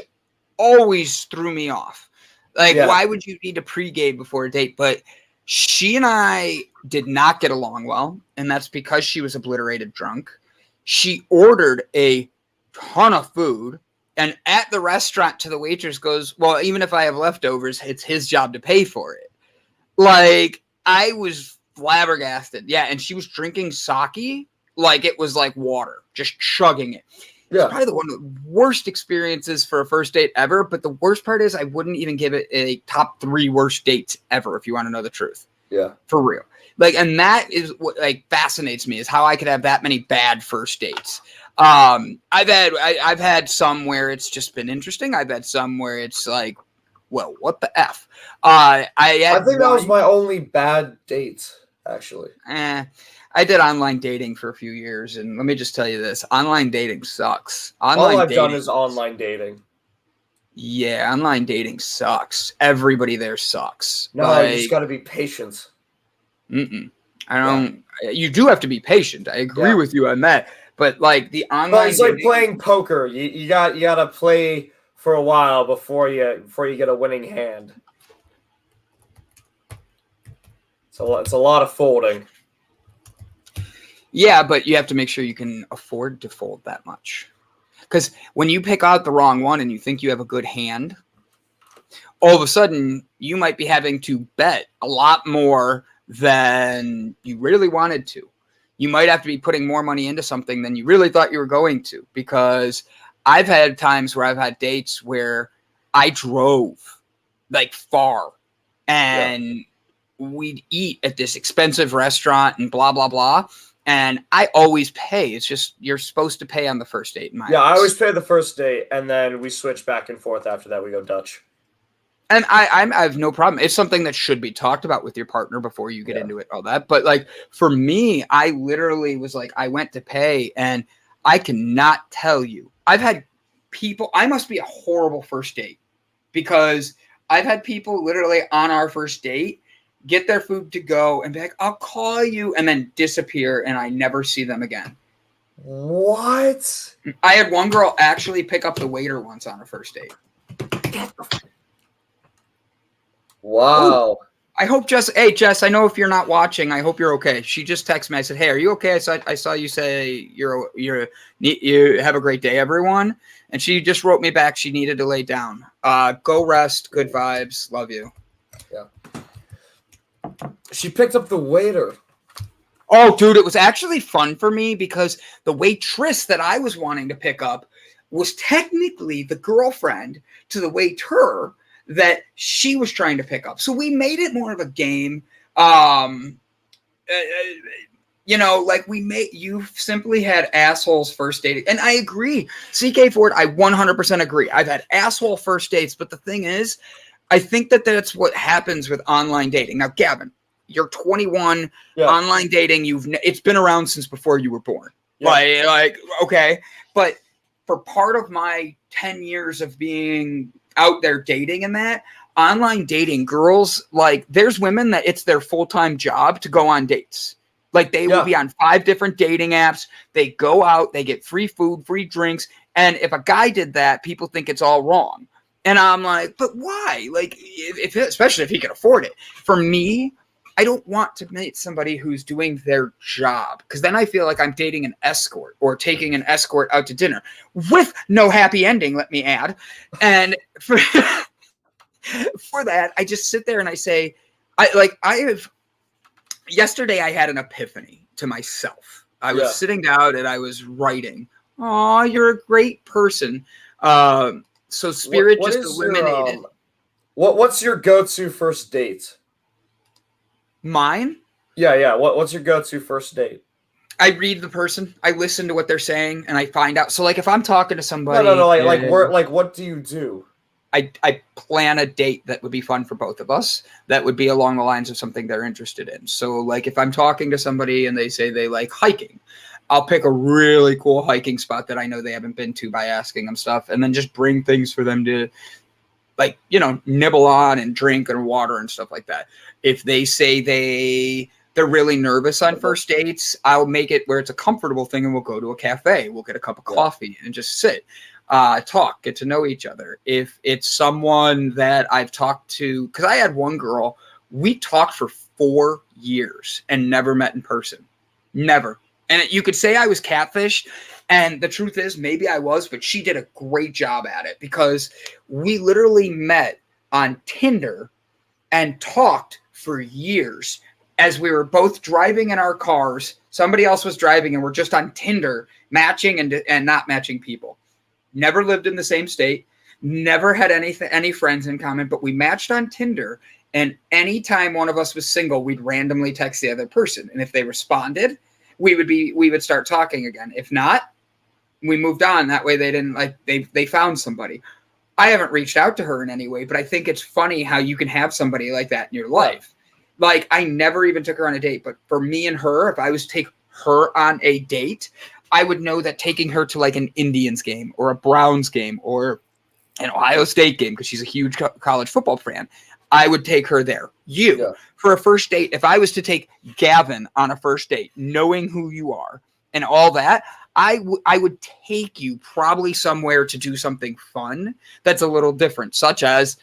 always threw me off. Like, why would you need to pre-game before a date? But she and I did not get along well, and that's because she was obliterated drunk. She ordered a ton of food, and at the restaurant to the waitress goes, well, even if I have leftovers, it's his job to pay for it. Like, I was flabbergasted. Yeah, and she was drinking sake like it was like water, just chugging it. Yeah. It's probably one of the worst experiences for a first date ever, but the worst part is I wouldn't even give it a top 3 worst dates ever, if you want to know the truth.
Yeah.
For real. Like, and that is what like fascinates me, is how I could have that many bad first dates. I've had some where it's just been interesting. I've had some where it's like, well, what the F? I think
that was my only bad date, actually.
I did online dating for a few years, and let me just tell you this: online dating sucks.
All I've done is online dating.
Yeah, online dating sucks. Everybody there sucks.
No, you just got to be patient.
I don't. Yeah. You do have to be patient. I agree with you on that. But like the online,
but it's like playing poker. You got to play for a while before you get a winning hand. It's a lot of folding.
Yeah, but you have to make sure you can afford to fold that much. Because when you pick out the wrong one and you think you have a good hand, all of a sudden you might be having to bet a lot more than you really wanted to. You might have to be putting more money into something than you really thought you were going to. Because I've had times where I've had dates where I drove like far and we'd eat at this expensive restaurant and blah, blah, blah. And I always pay. It's just you're supposed to pay on the first date. In my
I always pay the first date, and then we switch back and forth after that. We go Dutch.
And I have no problem. It's something that should be talked about with your partner before you get into it, all that. But like for me, I literally was like, I went to pay, and I cannot tell you. I've had people, I must be a horrible first date, because I've had people literally on our first date get their food to go and be like, I'll call you, and then disappear, and I never see them again.
What?
I had one girl actually pick up the waiter once on a first date.
Wow.
Ooh, I hope Jess, I know if you're not watching, I hope you're okay. She just texted me. I said, hey, are you okay? I saw you say you have a great day, everyone. And she just wrote me back. She needed to lay down. Go rest. Good vibes. Love you.
Yeah. She picked up the waiter.
Oh, dude, it was actually fun for me because the waitress that I was wanting to pick up was technically the girlfriend to the waiter that she was trying to pick up. So we made it more of a game. You simply had assholes first dating. And I agree. CK Ford, I 100% agree. I've had asshole first dates, but the thing is, I think that that's what happens with online dating. Now, Gavin, you're 21,
Yeah.
online dating, it's been around since before you were born.
Yeah.
Like, okay. But for part of my 10 years of being out there dating and that, online dating, girls, like, there's women that it's their full-time job to go on dates. Like, they will be on 5 different dating apps. They go out, they get free food, free drinks. And if a guy did that, people think it's all wrong. And I'm like, but why? Like, especially if he can afford it. For me, I don't want to meet somebody who's doing their job, because then I feel like I'm dating an escort or taking an escort out to dinner with no happy ending, let me add. And for that, I just sit there and I say, yesterday I had an epiphany to myself. I was sitting down and I was writing, "Aw, you're a great person." So Spirit just eliminated.
What's your go-to first date?
Mine?
Yeah. What's your go-to first date?
I read the person. I listen to what they're saying, and I find out. So, like, if I'm talking to somebody,
No. Like, what do you do?
I plan a date that would be fun for both of us. That would be along the lines of something they're interested in. So, like, if I'm talking to somebody and they say they like hiking, I'll pick a really cool hiking spot that I know they haven't been to by asking them stuff, and then just bring things for them to, like, you know, nibble on and drink and water and stuff like that. If they say they're really nervous on first dates, I'll make it where it's a comfortable thing, and we'll go to a cafe. We'll get a cup of coffee and just sit, talk, get to know each other. If it's someone that I've talked to, because I had one girl, we talked for 4 years and never met in person. Never. And you could say I was catfished, and the truth is maybe I was, but she did a great job at it, because we literally met on Tinder and talked for years as we were both driving in our cars. Somebody else was driving, and we're just on Tinder matching and not matching people. Never lived in the same state, never had any friends in common, but we matched on Tinder, and anytime one of us was single, we'd randomly text the other person, and if they responded, we would start talking again. If not, we moved on. That way they didn't, like, they found somebody. I haven't reached out to her in any way, but I think it's funny how you can have somebody like that in your life. Like, I never even took her on a date, but for me and her, if I was to take her on a date, I would know that taking her to like an Indians game or a Browns game or an Ohio State game, because she's a huge college football fan, I would take her there. For a first date, if I was to take Gavin on a first date, knowing who you are and all that, I would take you probably somewhere to do something fun that's a little different, such as,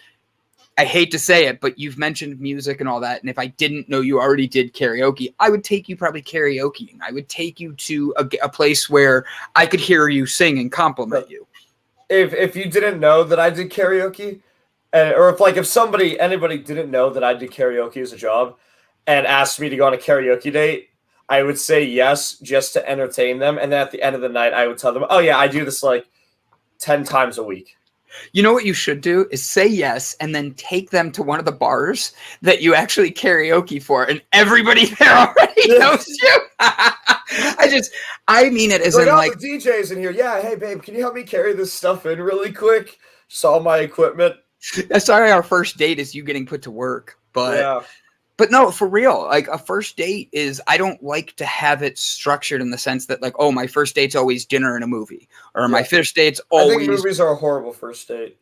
I hate to say it, but you've mentioned music and all that, and if I didn't know you already did karaoke, I would take you probably karaokeing. I would take you to a place where I could hear you sing and compliment you.
If you didn't know that I did karaoke, or if anybody didn't know that I did karaoke as a job and asked me to go on a karaoke date, I would say yes just to entertain them. And then at the end of the night, I would tell them, oh yeah, I do this like 10 times a week.
You know what you should do is say yes and then take them to one of the bars that you actually karaoke for, and everybody there already knows you. I mean it as in like,
the DJ's in here. Yeah, hey babe, can you help me carry this stuff in really quick? Just all my equipment.
Sorry, our first date is you getting put to work, but no, for real, like a first date is, I don't like to have it structured in the sense that like, oh, my first date's always dinner and a movie, or my first date's always.
I think movies are a horrible first date.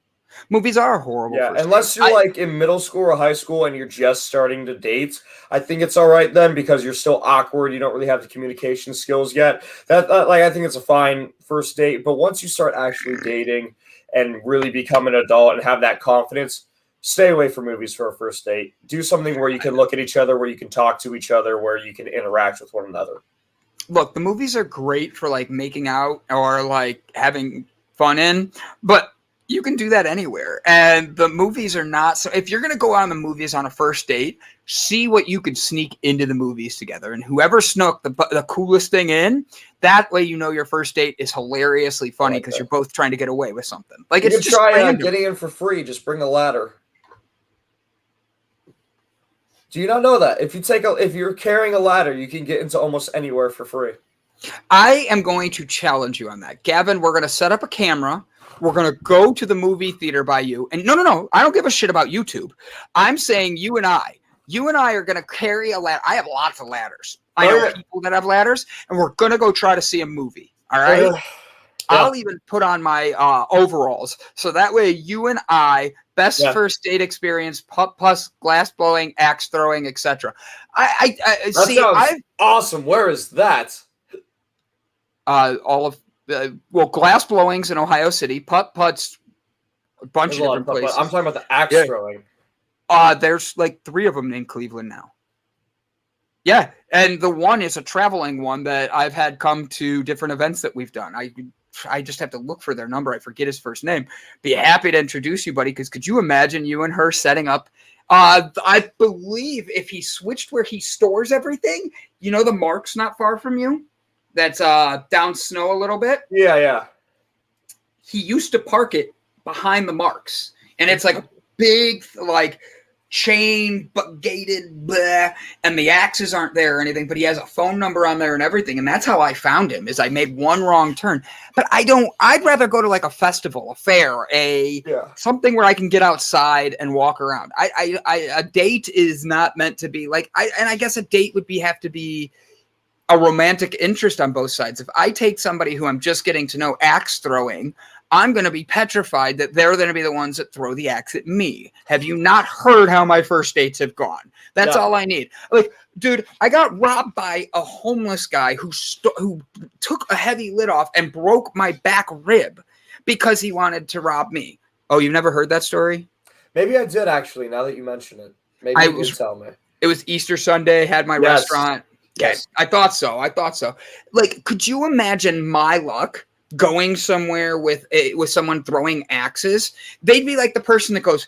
Movies are horrible.
Yeah, unless you're like in middle school or high school and you're just starting to date, I think it's all right then, because you're still awkward. You don't really have the communication skills yet. I think it's a fine first date. But once you start actually dating and really become an adult and have that confidence, stay away from movies for a first date. Do something where you can look at each other, where you can talk to each other, where you can interact with one another.
Look, the movies are great for like making out or like having fun in, but you can do that anywhere. And the movies are not. So if you're going to go on the movies on a first date, see what you could sneak into the movies together. And whoever snuck the coolest thing in, that way you know your first date is hilariously funny because you're both trying to get away with something. Like, it's just
try getting in for free. Just bring a ladder. Do you not know that? If you're carrying a ladder, you can get into almost anywhere for free.
I am going to challenge you on that. Gavin, we're going to set up a camera. We're going to go to the movie theater by you. And no. I don't give a shit about YouTube. I'm saying you and I You and I are going to carry a ladder. I have lots of ladders. I know people that have ladders, and we're going to go try to see a movie. All right? I'll even put on my overalls. So that way you and I, best first date experience, plus glass blowing, axe throwing, etc. I
that
see.
Sounds awesome. Where is that?
All of glass blowings in Ohio City, putts, a bunch of different places.
I'm talking about the axe throwing.
There's like 3 of them in Cleveland now. Yeah, and the one is a traveling one that I've had come to different events that we've done. I just have to look for their number. I forget his first name. Be happy to introduce you, buddy, because could you imagine you and her setting up? I believe if he switched where he stores everything, the Mark's not far from you. That's down Snow a little bit.
Yeah.
He used to park it behind the Mark's, and it's like a big, like, chain but gated, blah, and the axes aren't there or anything, but he has a phone number on there and everything, and that's how I found him. Is I made one wrong turn, but I'd rather go to like a festival, a fair, something where I can get outside and walk around. A date is not meant to be like I guess a date would have to be a romantic interest on both sides. If I take somebody who I'm just getting to know axe throwing, I'm going to be petrified that they're going to be the ones that throw the axe at me. Have you not heard how my first dates have gone? That's all I need. Like, dude, I got robbed by a homeless guy who took a heavy lid off and broke my back rib because he wanted to rob me. Oh, you've never heard that story?
Maybe I did, actually, now that you mention it. Maybe you did tell me.
It was Easter Sunday, had my restaurant. Yes. I thought so. Like, could you imagine my luck going somewhere with someone throwing axes? They'd be like the person that goes,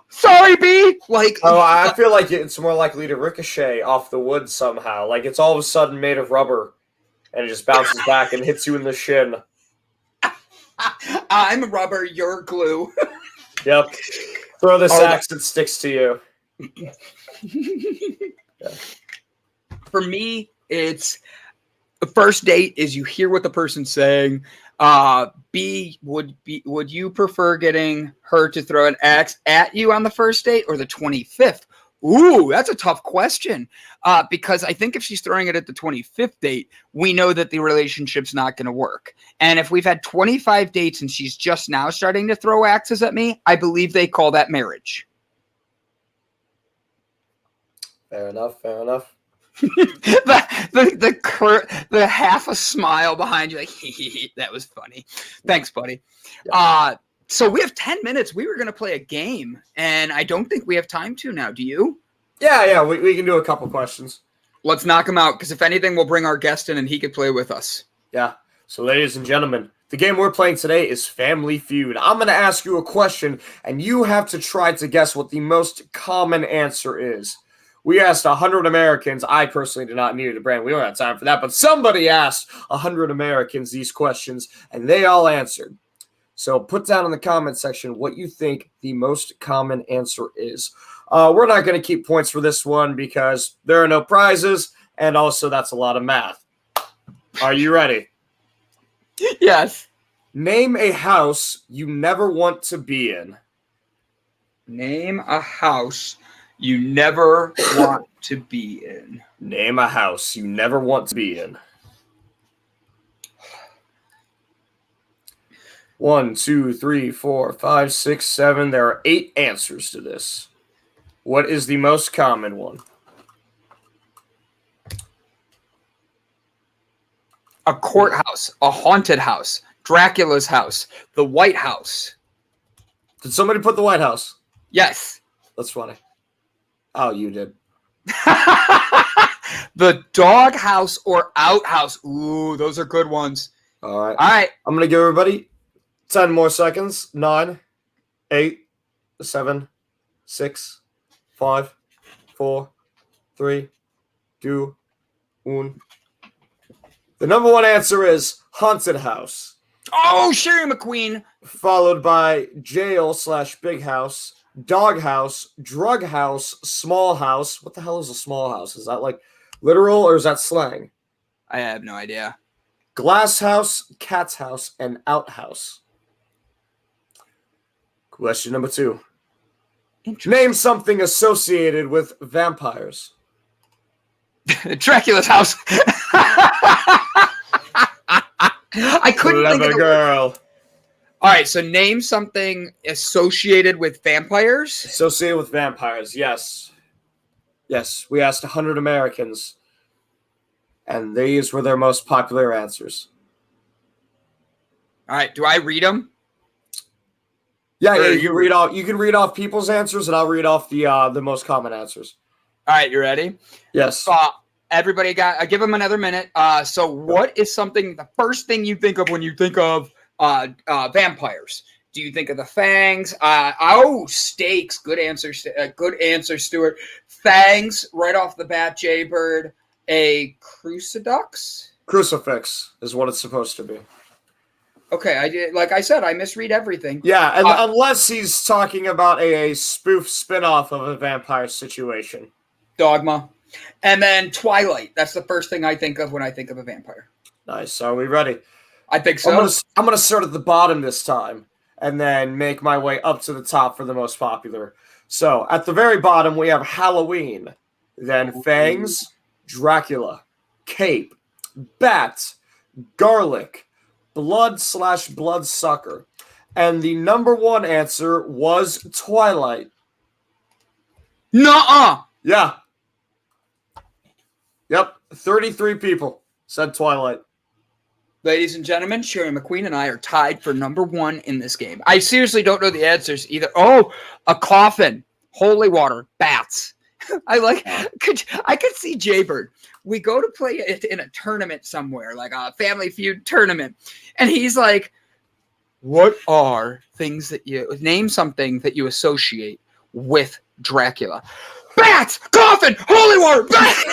sorry, B. Like,
I feel like it's more likely to ricochet off the wood somehow. Like it's all of a sudden made of rubber, and it just bounces back and hits you in the shin.
I'm rubber, you're glue.
Yep. Throw this axe, it sticks to you.
For me, it's the first date is you hear what the person's saying. B, would you prefer getting her to throw an axe at you on the first date or the 25th? Ooh, that's a tough question. Because I think if she's throwing it at the 25th date, we know that the relationship's not going to work. And if we've had 25 dates and she's just now starting to throw axes at me, I believe they call that marriage.
Fair enough.
the half a smile behind you, like, that was funny. Thanks, buddy. Yeah. So we have 10 minutes. We were going to play a game, and I don't think we have time to now. Do you?
Yeah. We can do a couple questions.
Let's knock them out, because if anything, we'll bring our guest in, and he could play with us.
Yeah. So, ladies and gentlemen, the game we're playing today is Family Feud. I'm going to ask you a question, and you have to try to guess what the most common answer is. We asked 100 Americans. I personally did not need it, Brand. We don't have time for that, but somebody asked 100 Americans these questions, and they all answered. So put down in the comment section what you think the most common answer is. We're not going to keep points for this one because there are no prizes, and also that's a lot of math. Are you ready?
Yes.
Name a house you never want to be in.
Name a house you never want to be in.
Name a house you never want to be in. 1, 2, 3, 4, 5, 6, 7. There are 8 answers to this. What is the most common one?
A courthouse, a haunted house, Dracula's house, the White House.
Did somebody put the White House?
Yes.
That's funny. Oh, you did.
The doghouse or outhouse. Ooh, those are good ones.
All right.
I'm
going to give everybody 10 more seconds. 9, 8, 7, 6, 5, 4, 3, 2, 1. The number one answer is haunted house.
Oh, Sherry McQueen.
Followed by jail/big house, dog house, drug house, small house. What the hell is a small house? Is that like literal or is that slang?
I have no idea.
Glass house, cat's house, and outhouse. Question number 2. Name something associated with vampires.
Dracula's house. I couldn't think of the
girl.
All right, so name something associated with vampires.
Associated with vampires, yes. Yes, we asked 100 Americans, and these were their most popular answers.
All right, do I read them?
Yeah, you can read off. You can read off people's answers, and I'll read off the most common answers.
All right, you ready?
Yes.
Everybody got. Give them another minute. So, what is something? The first thing you think of when you think of vampires? Do you think of the fangs? Steaks. Good answer. Good answer, Stuart. Fangs right off the bat. Jaybird. A crucifix.
Crucifix is what it's supposed to be.
Okay, I did. Like I said, I misread everything.
Yeah, and unless he's talking about a spoof spinoff of a vampire situation.
Dogma. And then Twilight. That's the first thing I think of when I think of a vampire.
Nice. Are we ready?
I think so.
I'm gonna start at the bottom this time, and then make my way up to the top for the most popular. So at the very bottom we have Halloween, then Fangs, Dracula, Cape, Bat, Garlic, Blood/Bloodsucker, and the number one answer was Twilight.
Nuh-uh.
Yeah. Yep. 33 people said Twilight.
Ladies and gentlemen, Sherry McQueen and I are tied for number one in this game. I seriously don't know the answers either. Oh, a coffin, holy water, bats. I could see Jaybird. We go to play it in a tournament somewhere, like a Family Feud tournament, and he's like, "What are things that you name something that you associate with Dracula?" Bats, coffin, holy water, bats.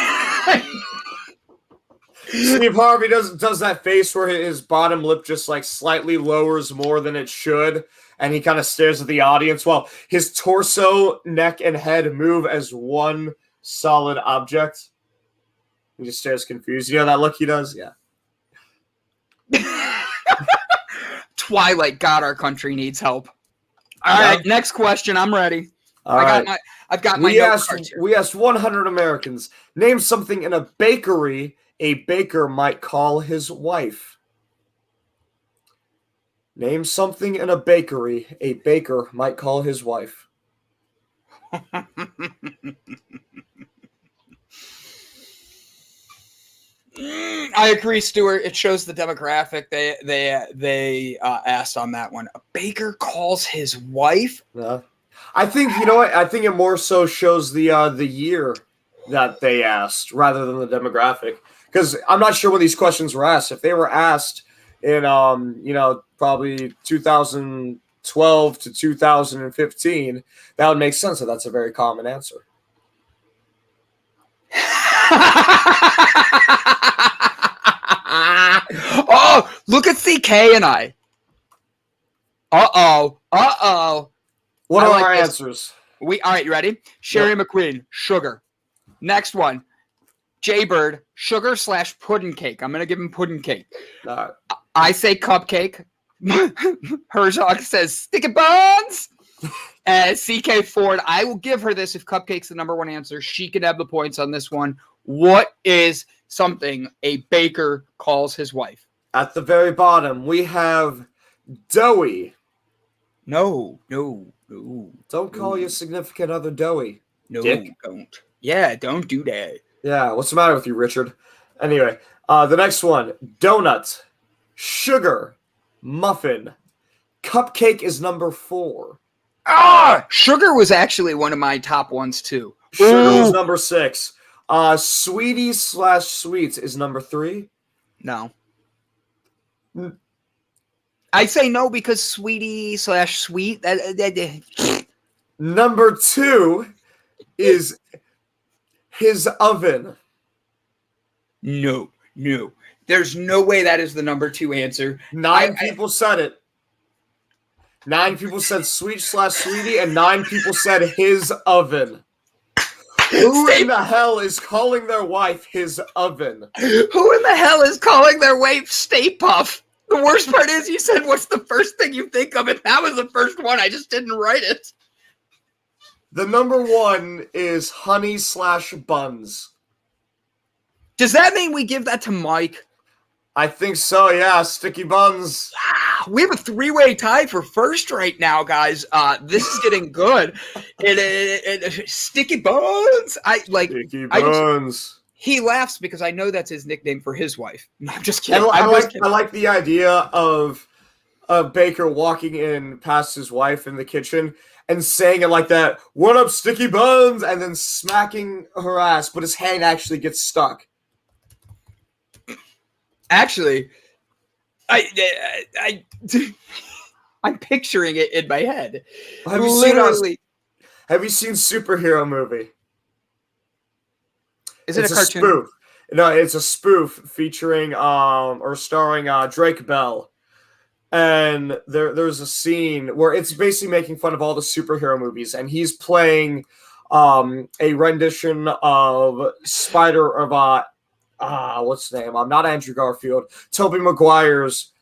Steve Harvey does that face where his bottom lip just like slightly lowers more than it should, and he kind of stares at the audience while his torso, neck, and head move as one solid object. He just stares confused. You know that look he does? Yeah.
Twilight, God, our country needs help. All right, next question. I'm ready. I've got my note cards here.
We asked 100 Americans. Name something in a bakery a baker might call his wife. Name something in a bakery a baker might call his wife.
I agree, Stuart. It shows the demographic they asked on that one. A baker calls his wife.
I think you know what. I think it more so shows the year that they asked rather than the demographic. Because I'm not sure when these questions were asked. If they were asked in probably 2012 to 2015, that would make sense. That's a very common answer.
Oh, look at CK and I. Uh-oh.
What are our answers?
All right, you ready? Sherry McQueen, sugar. Next one. Jaybird, sugar/pudding cake. I'm going to give him pudding cake. I say cupcake. Herzog says sticky buns. CK Ford, I will give her this if cupcake's the number one answer. She can have the points on this one. What is something a baker calls his wife?
At the very bottom, we have doughy.
No.
Don't call your significant other doughy.
No,
Dick.
Don't. Yeah, don't do that.
Yeah, what's the matter with you, Richard? Anyway, the next one, donut, sugar, muffin, cupcake is number 4.
Sugar was actually one of my top ones too.
Sugar was number 6. Sweetie/sweets is number 3.
No. I say no because sweetie/sweet.
Number 2 is his oven.
No. There's no way that is the number 2 answer.
9 people said it. 9 people said sweet/sweetie, and 9 people said his oven. Who in the hell is calling their wife his oven?
Who in the hell is calling their wife Stay Puff? The worst part is you said, what's the first thing you think of? And that was the first one. I just didn't write it.
The number one is honey/buns.
Does that mean we give that to Mike?
I think so, yeah. Sticky buns.
We have a three-way tie for first right now, guys. This is getting good. Sticky buns.
Sticky buns.
He laughs because I know that's his nickname for his wife. No, I'm just kidding.
I like the idea of Baker walking in past his wife in the kitchen and saying it like that, "What up, sticky buns?" and then smacking her ass, but his hand actually gets stuck.
Actually, I'm picturing it in my head.
Have you seen Superhero Movie?
Is it a cartoon?
Spoof. No, it's a spoof featuring or starring Drake Bell. And there's a scene where it's basically making fun of all the superhero movies, and he's playing a rendition of what's his name? Not Andrew Garfield. Tobey Maguire's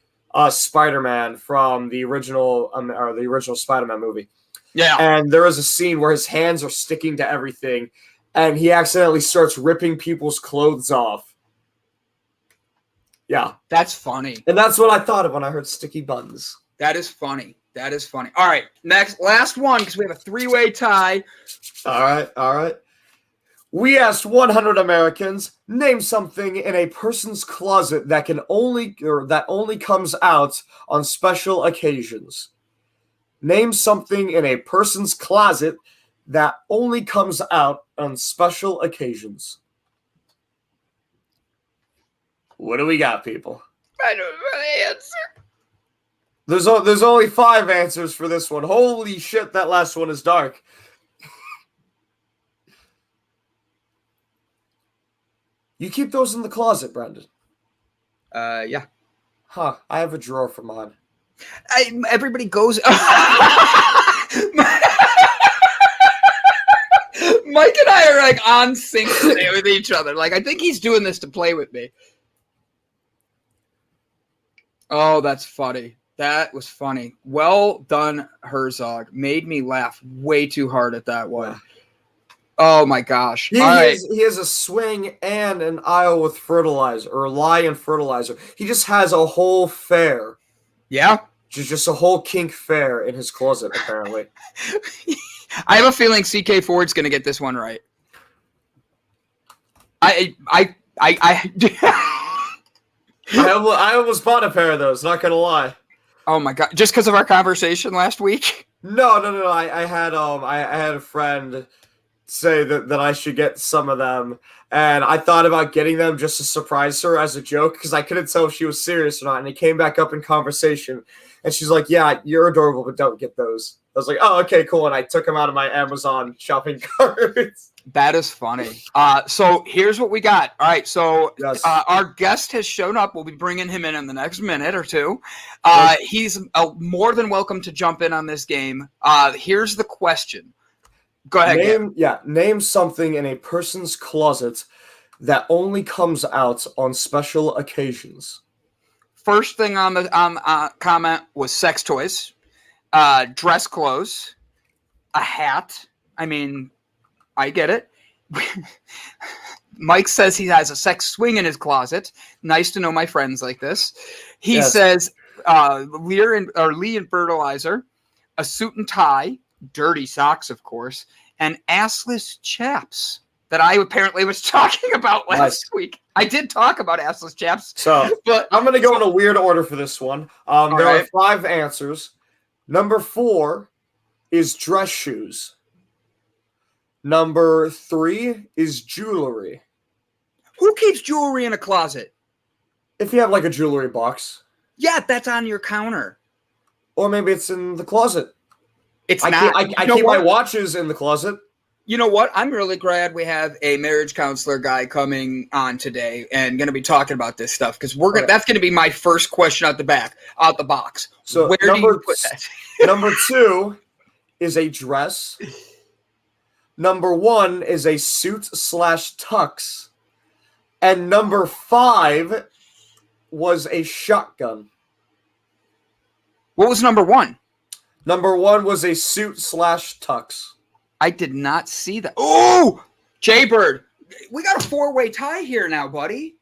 Spider-Man from the original Spider-Man movie.
Yeah.
And there is a scene where his hands are sticking to everything, and he accidentally starts ripping people's clothes off. Yeah.
That's funny.
And that's what I thought of when I heard sticky buns.
That is funny. All right. Last one, because we have a three-way tie.
All right. We asked 100 Americans, name something in a person's closet that only comes out on special occasions. Name something in a person's closet that only comes out on special occasions. What do we got, people?
I don't know the answer.
There's only 5 answers for this one. Holy shit, that last one is dark. You keep those in the closet, Brendan?
Yeah.
Huh, I have a drawer for mine.
Everybody goes... Mike and I are like on sync today with each other. Like, I think he's doing this to play with me. Oh, that's funny. That was funny. Well done, Herzog. Made me laugh way too hard at that one. Oh my gosh.
He has a swing and an aisle with fertilizer, or lye and fertilizer. He just has a whole fair.
Yeah?
Just a whole kink fair in his closet, apparently.
I have a feeling CK Ford's going to get this one right. I
almost bought a pair of those, not going to lie.
Oh my god! Just because of our conversation last week?
No. I had a friend say that I should get some of them, and I thought about getting them just to surprise her as a joke because I couldn't tell if she was serious or not. And it came back up in conversation, and she's like, "Yeah, you're adorable, but don't get those." I was like, "Oh, okay, cool." And I took them out of my Amazon shopping cart.
That is funny. So here's what we got. All right. So
yes.
Our guest has shown up. We'll be bringing him in the next minute or two. He's more than welcome to jump in on this game. Here's the question. Go ahead.
Name something in a person's closet that only comes out on special occasions.
First thing on the comment was sex toys, dress clothes, a hat. I mean, I get it. Mike says he has a sex swing in his closet. Nice to know my friends like this. He says Lee and fertilizer, a suit and tie, dirty socks, of course, and assless chaps that I apparently was talking about last week. I did talk about assless chaps.
So, but I'm going to go in a weird order for this one. There are 5 answers. Number 4 is dress shoes. Number 3 is jewelry.
Who keeps jewelry in a closet?
If you have like a jewelry box.
Yeah, that's on your counter.
Or maybe it's in the closet.
I
keep my watches in the closet.
You know what? I'm really glad we have a marriage counselor guy coming on today and going to be talking about this stuff because that's going to be my first question out the box.
So
where do you put that?
Number 2 is a dress. Number 1 is a suit/tux. And number 5 was a shotgun.
What was number 1?
Number 1 was a suit/tux.
I did not see that. Oh, Jaybird, we got a 4-way tie here now, buddy.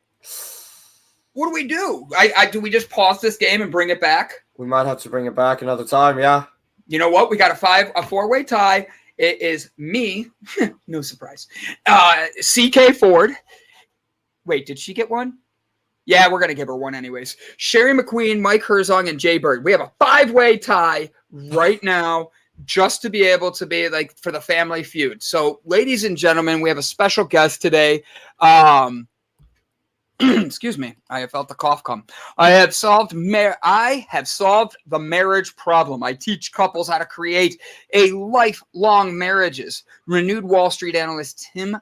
What do we do? Do we just pause this game and bring it back?
We might have to bring it back another time, yeah.
You know what? We got a 4-way tie. It is me. No surprise. CK Ford. Wait, did she get one? Yeah, we're going to give her one anyways. Sherry McQueen, Mike Herzog, and Jay Bird. We have a 5-way tie right now just to be able to be like for the Family Feud. So, ladies and gentlemen, we have a special guest today. Excuse me. I have felt the cough come. I have solved the marriage problem. I teach couples how to create a lifelong marriages. Renewed Wall Street analyst Tim.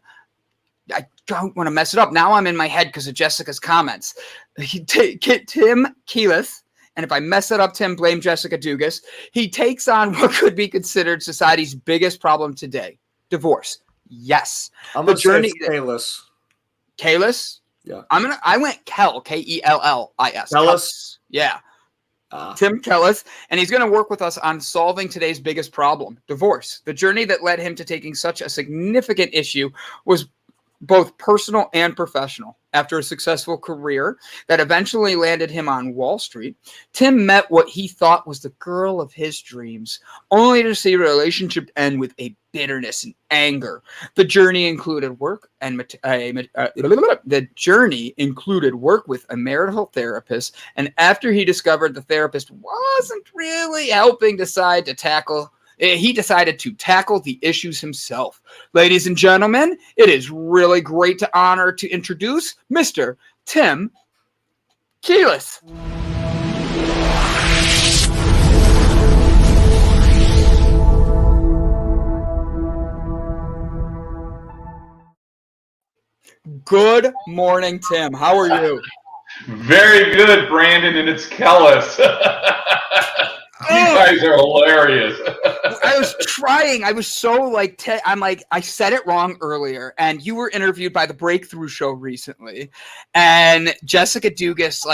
I don't want to mess it up. Now I'm in my head because of Jessica's comments. Tim Kellis. And if I mess it up, Tim, blame Jessica Dugas. He takes on what could be considered society's biggest problem today. Divorce. Yes.
I'm going to say Kellis.
Kellis?
Yeah.
I went Kell, Kellis.
Kellis?
Yeah. Tim Kellis. And he's going to work with us on solving today's biggest problem, divorce. The journey that led him to taking such a significant issue was both personal and professional. After a successful career that eventually landed him on Wall Street, Tim met what he thought was the girl of his dreams, only to see a relationship end with a bitterness and anger. The journey included work with a marital therapist, and after he discovered the therapist wasn't really helping, he decided to tackle the issues himself. Ladies and gentlemen, it is really great to introduce Mr. Tim Kellis. Good morning, Tim. How are you?
Very good, Brandon, and it's Kellis. You guys are hilarious.
I was trying. I was so I said it wrong earlier, and you were interviewed by the Breakthrough Show recently, and Jessica Dugas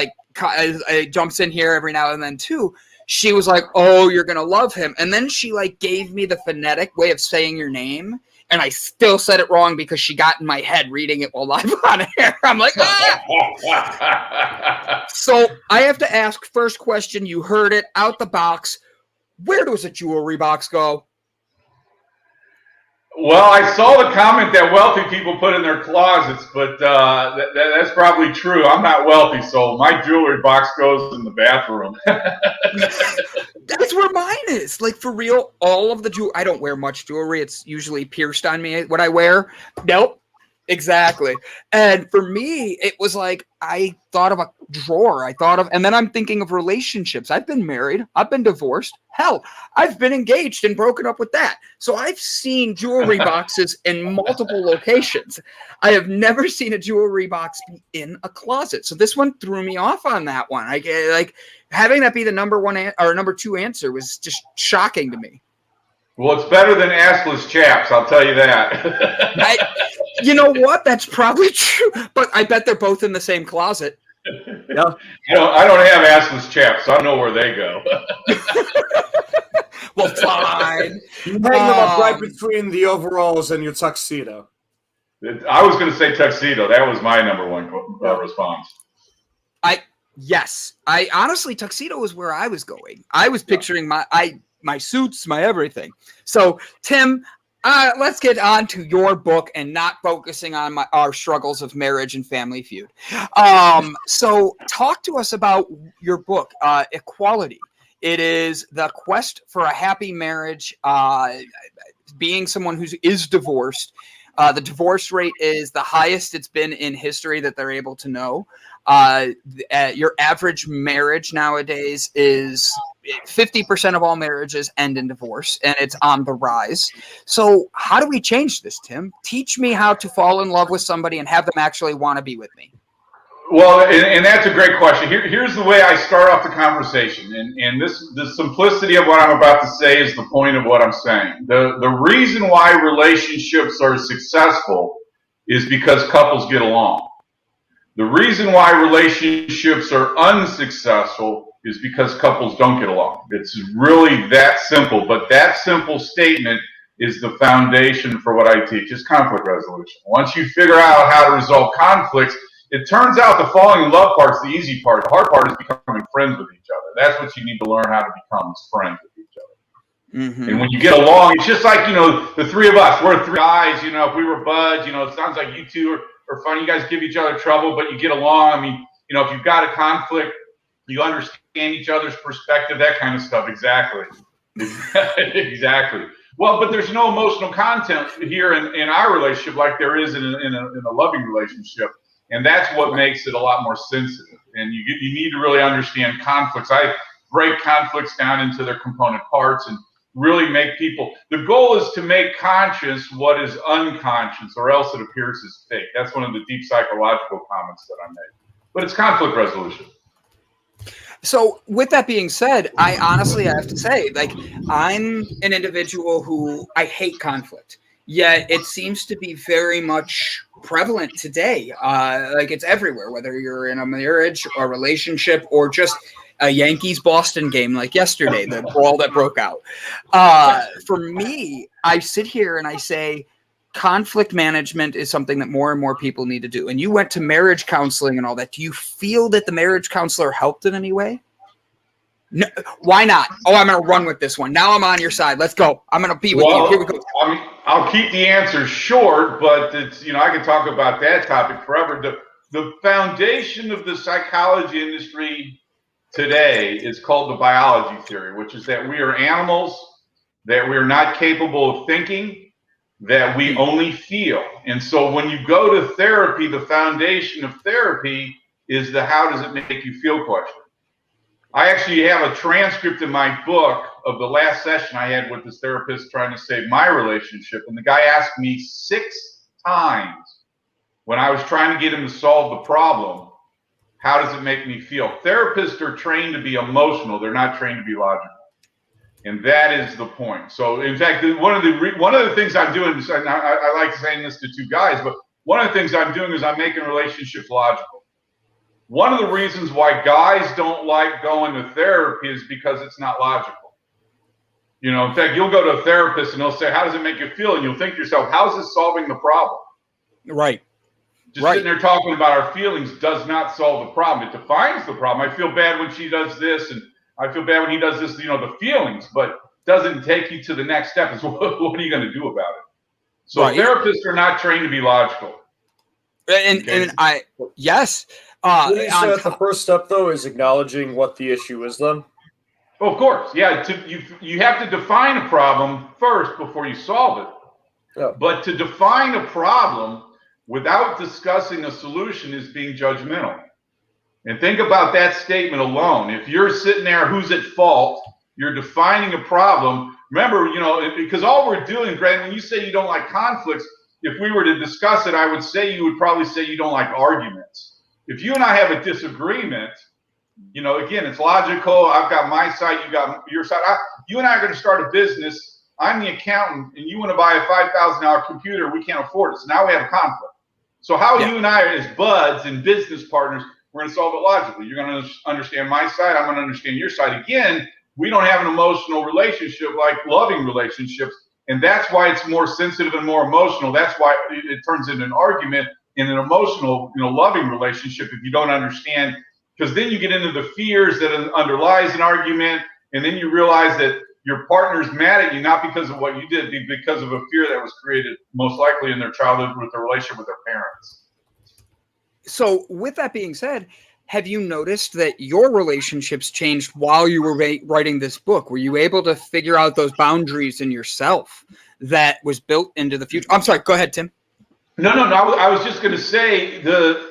jumps in here every now and then too. She was like, "Oh, you're gonna love him," and then she gave me the phonetic way of saying your name, and I still said it wrong because she got in my head reading it while live on air. I'm like, ah! So I have to ask, first question, you heard it out the box. Where does a jewelry box go?
Well, I saw the comment that wealthy people put in their closets, but that's probably true. I'm not wealthy, so my jewelry box goes in the bathroom.
That's where mine is. For real, all of the jewelry. I don't wear much jewelry. It's usually pierced on me, what I wear. Nope. Exactly. And for me, it was I thought of a drawer. And then I'm thinking of relationships. I've been married. I've been divorced. Hell, I've been engaged and broken up with that. So I've seen jewelry boxes in multiple locations. I have never seen a jewelry box be in a closet. So this one threw me off on that one. Having that be the number 2 answer was just shocking to me.
Well, it's better than assless chaps, I'll tell you that.
You know what? That's probably true. But I bet they're both in the same closet.
Yeah.
I don't have assless chaps, so I know where they go.
Well, fine.
You hang them up right between the overalls and your tuxedo.
I was going to say tuxedo. That was my number 1 response.
Yes. I honestly, tuxedo was where I was going. I was picturing my suits, my everything. So, Tim, let's get on to your book and not focusing on our struggles of marriage and Family Feud. So talk to us about your book, Equality. It is the quest for a happy marriage, being someone who is divorced. The divorce rate is the highest it's been in history that they're able to know. Your average marriage nowadays is 50% of all marriages end in divorce, and it's on the rise. So how do we change this, Tim? Teach me how to fall in love with somebody and have them actually want to be with me.
Well, and that's a great question. Here's the way I start off the conversation, and the simplicity of what I'm about to say is the point of what I'm saying. The reason why relationships are successful is because couples get along. The reason why relationships are unsuccessful is because couples don't get along. It's really that simple. But that simple statement is the foundation for what I teach, is conflict resolution. Once you figure out how to resolve conflicts, it turns out the falling in love part's the easy part. The hard part is becoming friends with each other. That's what you need to learn how to become, is friends with each other. Mm-hmm. And when you get along, it's just like, the three of us, we're three guys, if we were buds, it sounds like you two are funny. You guys give each other trouble, but you get along. I mean, if you've got a conflict, you understand each other's perspective, that kind of stuff. Exactly. Exactly. Well, but there's no emotional content here in our relationship like there is in a loving relationship. And that's what makes it a lot more sensitive. And you need to really understand conflicts. I break conflicts down into their component parts and really make people, the goal is to make conscious what is unconscious, or else it appears as fake. That's one of the deep psychological comments that I made. But it's conflict resolution.
So with that being said, I honestly have to say, I'm an individual who I hate conflict, yet it seems to be very much prevalent today. It's everywhere, whether you're in a marriage or relationship or just a Yankees-Boston game like yesterday, the brawl that broke out. For me, I sit here and I say, conflict management is something that more and more people need to do. And you went to marriage counseling and all that. Do you feel that the marriage counselor helped in any way? No, why not? Oh, I'm going to run with this one. Now I'm on your side. Let's go. I'm going to be with you. Here we go.
I'll keep the answer short, but it's, I could talk about that topic forever. The foundation of the psychology industry today is called the biology theory, which is that we are animals, that we're not capable of thinking, that we only feel. And so when you go to therapy, the foundation of therapy is the how does it make you feel question. I actually have a transcript in my book of the last session I had with this therapist trying to save my relationship. And the guy asked me 6 times when I was trying to get him to solve the problem, how does it make me feel? Therapists are trained to be emotional. They're not trained to be logical. And that is the point. So, in fact, one of the things I'm doing, I like saying this to two guys, but one of the things I'm doing is I'm making relationships logical. One of the reasons why guys don't like going to therapy is because it's not logical. In fact, you'll go to a therapist and they'll say, how does it make you feel? And you'll think to yourself, how's this solving the problem?
Right.
Just sitting there talking about our feelings does not solve the problem. It defines the problem. I feel bad when she does this, and I feel bad when he does this, the feelings, but doesn't take you to the next step. Is what are you going to do about it? So therapists are not trained to be logical.
Yes.
The first step, though, is acknowledging what the issue is, then?
Oh, of course. Yeah. You have to define a problem first before you solve it. Yeah. But to define a problem without discussing a solution is being judgmental. And think about that statement alone. If you're sitting there, who's at fault? You're defining a problem. Remember, because all we're doing, Grant, when you say you don't like conflicts, if we were to discuss it, I would say you would probably say you don't like arguments. If you and I have a disagreement, again, it's logical. I've got my side, you got your side. You and I are going to start a business. I'm the accountant, and you want to buy a $5,000 computer. We can't afford it. So now we have a conflict. So how you and I, as buds and business partners, we're going to solve it logically. You're going to understand my side. I'm going to understand your side. Again, we don't have an emotional relationship like loving relationships. And that's why it's more sensitive and more emotional. That's why it turns into an argument in an emotional, loving relationship if you don't understand. Because then you get into the fears that underlies an argument. And then you realize that your partner's mad at you, not because of what you did, but because of a fear that was created most likely in their childhood with their relationship with their parents.
So with that being said, have you noticed that your relationships changed while you were writing this book? Were you able to figure out those boundaries in yourself that was built into the future? I'm sorry. Go ahead, Tim.
No. I was just going to say the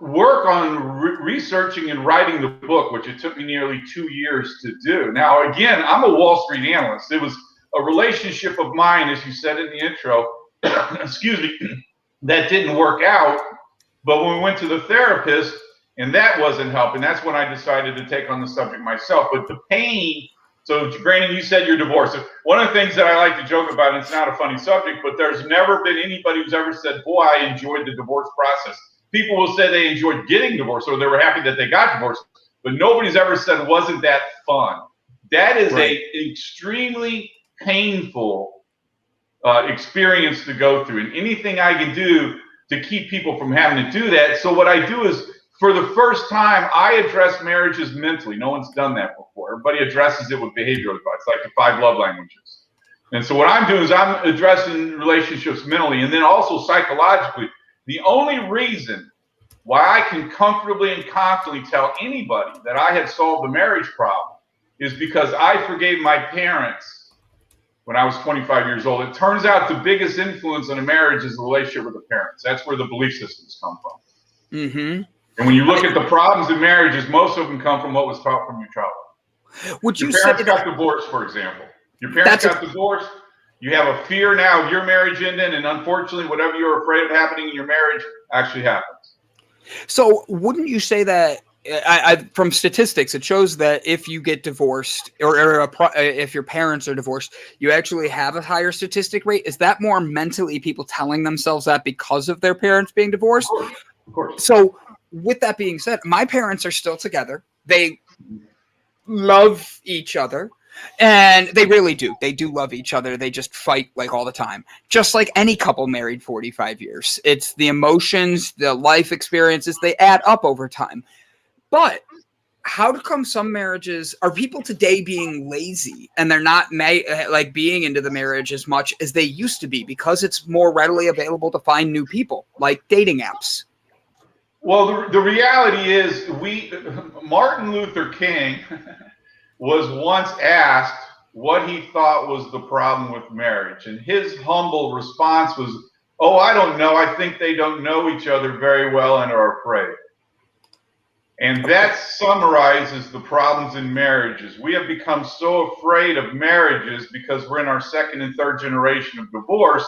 work on researching and writing the book, which it took me nearly 2 years to do. Now, again, I'm a Wall Street analyst. It was a relationship of mine, as you said in the intro, excuse me, that didn't work out. But when we went to the therapist and that wasn't helping, that's when I decided to take on the subject myself. But the pain, so Brandon, you said you're divorced. One of the things that I like to joke about, and it's not a funny subject, but there's never been anybody who's ever said, boy, I enjoyed the divorce process. People will say they enjoyed getting divorced or they were happy that they got divorced, but nobody's ever said, wasn't that fun? That is a extremely painful experience to go through, and anything I can do to keep people from having to do that. So what I do is, for the first time, I address marriages mentally. No one's done that before. Everybody addresses it with behavioral advice, like the 5 love languages. And so what I'm doing is I'm addressing relationships mentally, and then also psychologically. The only reason why I can comfortably and confidently tell anybody that I had solved the marriage problem is because I forgave my parents when I was 25 years old. It turns out the biggest influence on a marriage is the relationship with the parents. That's where the belief systems come from.
Mm-hmm.
And when you look at the problems in marriages, most of them come from what was taught from your childhood.
Would you
your
say
parents got divorced, for example? Your parents got divorced. You have a fear now of your marriage ending, and unfortunately, whatever you're afraid of happening in your marriage actually happens.
So wouldn't you say that, from statistics, it shows that if you get divorced or if your parents are divorced, you actually have a higher statistic rate? Is that more mentally people telling themselves that because of their parents being divorced?
Of course.
So with that being said, my parents are still together. They love each other. And they really do. They do love each other. They just fight like all the time. Just like any couple married 45 years. It's the emotions, the life experiences, they add up over time. But how come some marriages, are people today being lazy and they're not being into the marriage as much as they used to be because it's more readily available to find new people, like dating apps?
Well, the reality is Martin Luther King was once asked what he thought was the problem with marriage. And his humble response was, "Oh, I don't know. I think they don't know each other very well and are afraid." And that summarizes the problems in marriages. We have become so afraid of marriages because we're in our 2nd and 3rd generation of divorce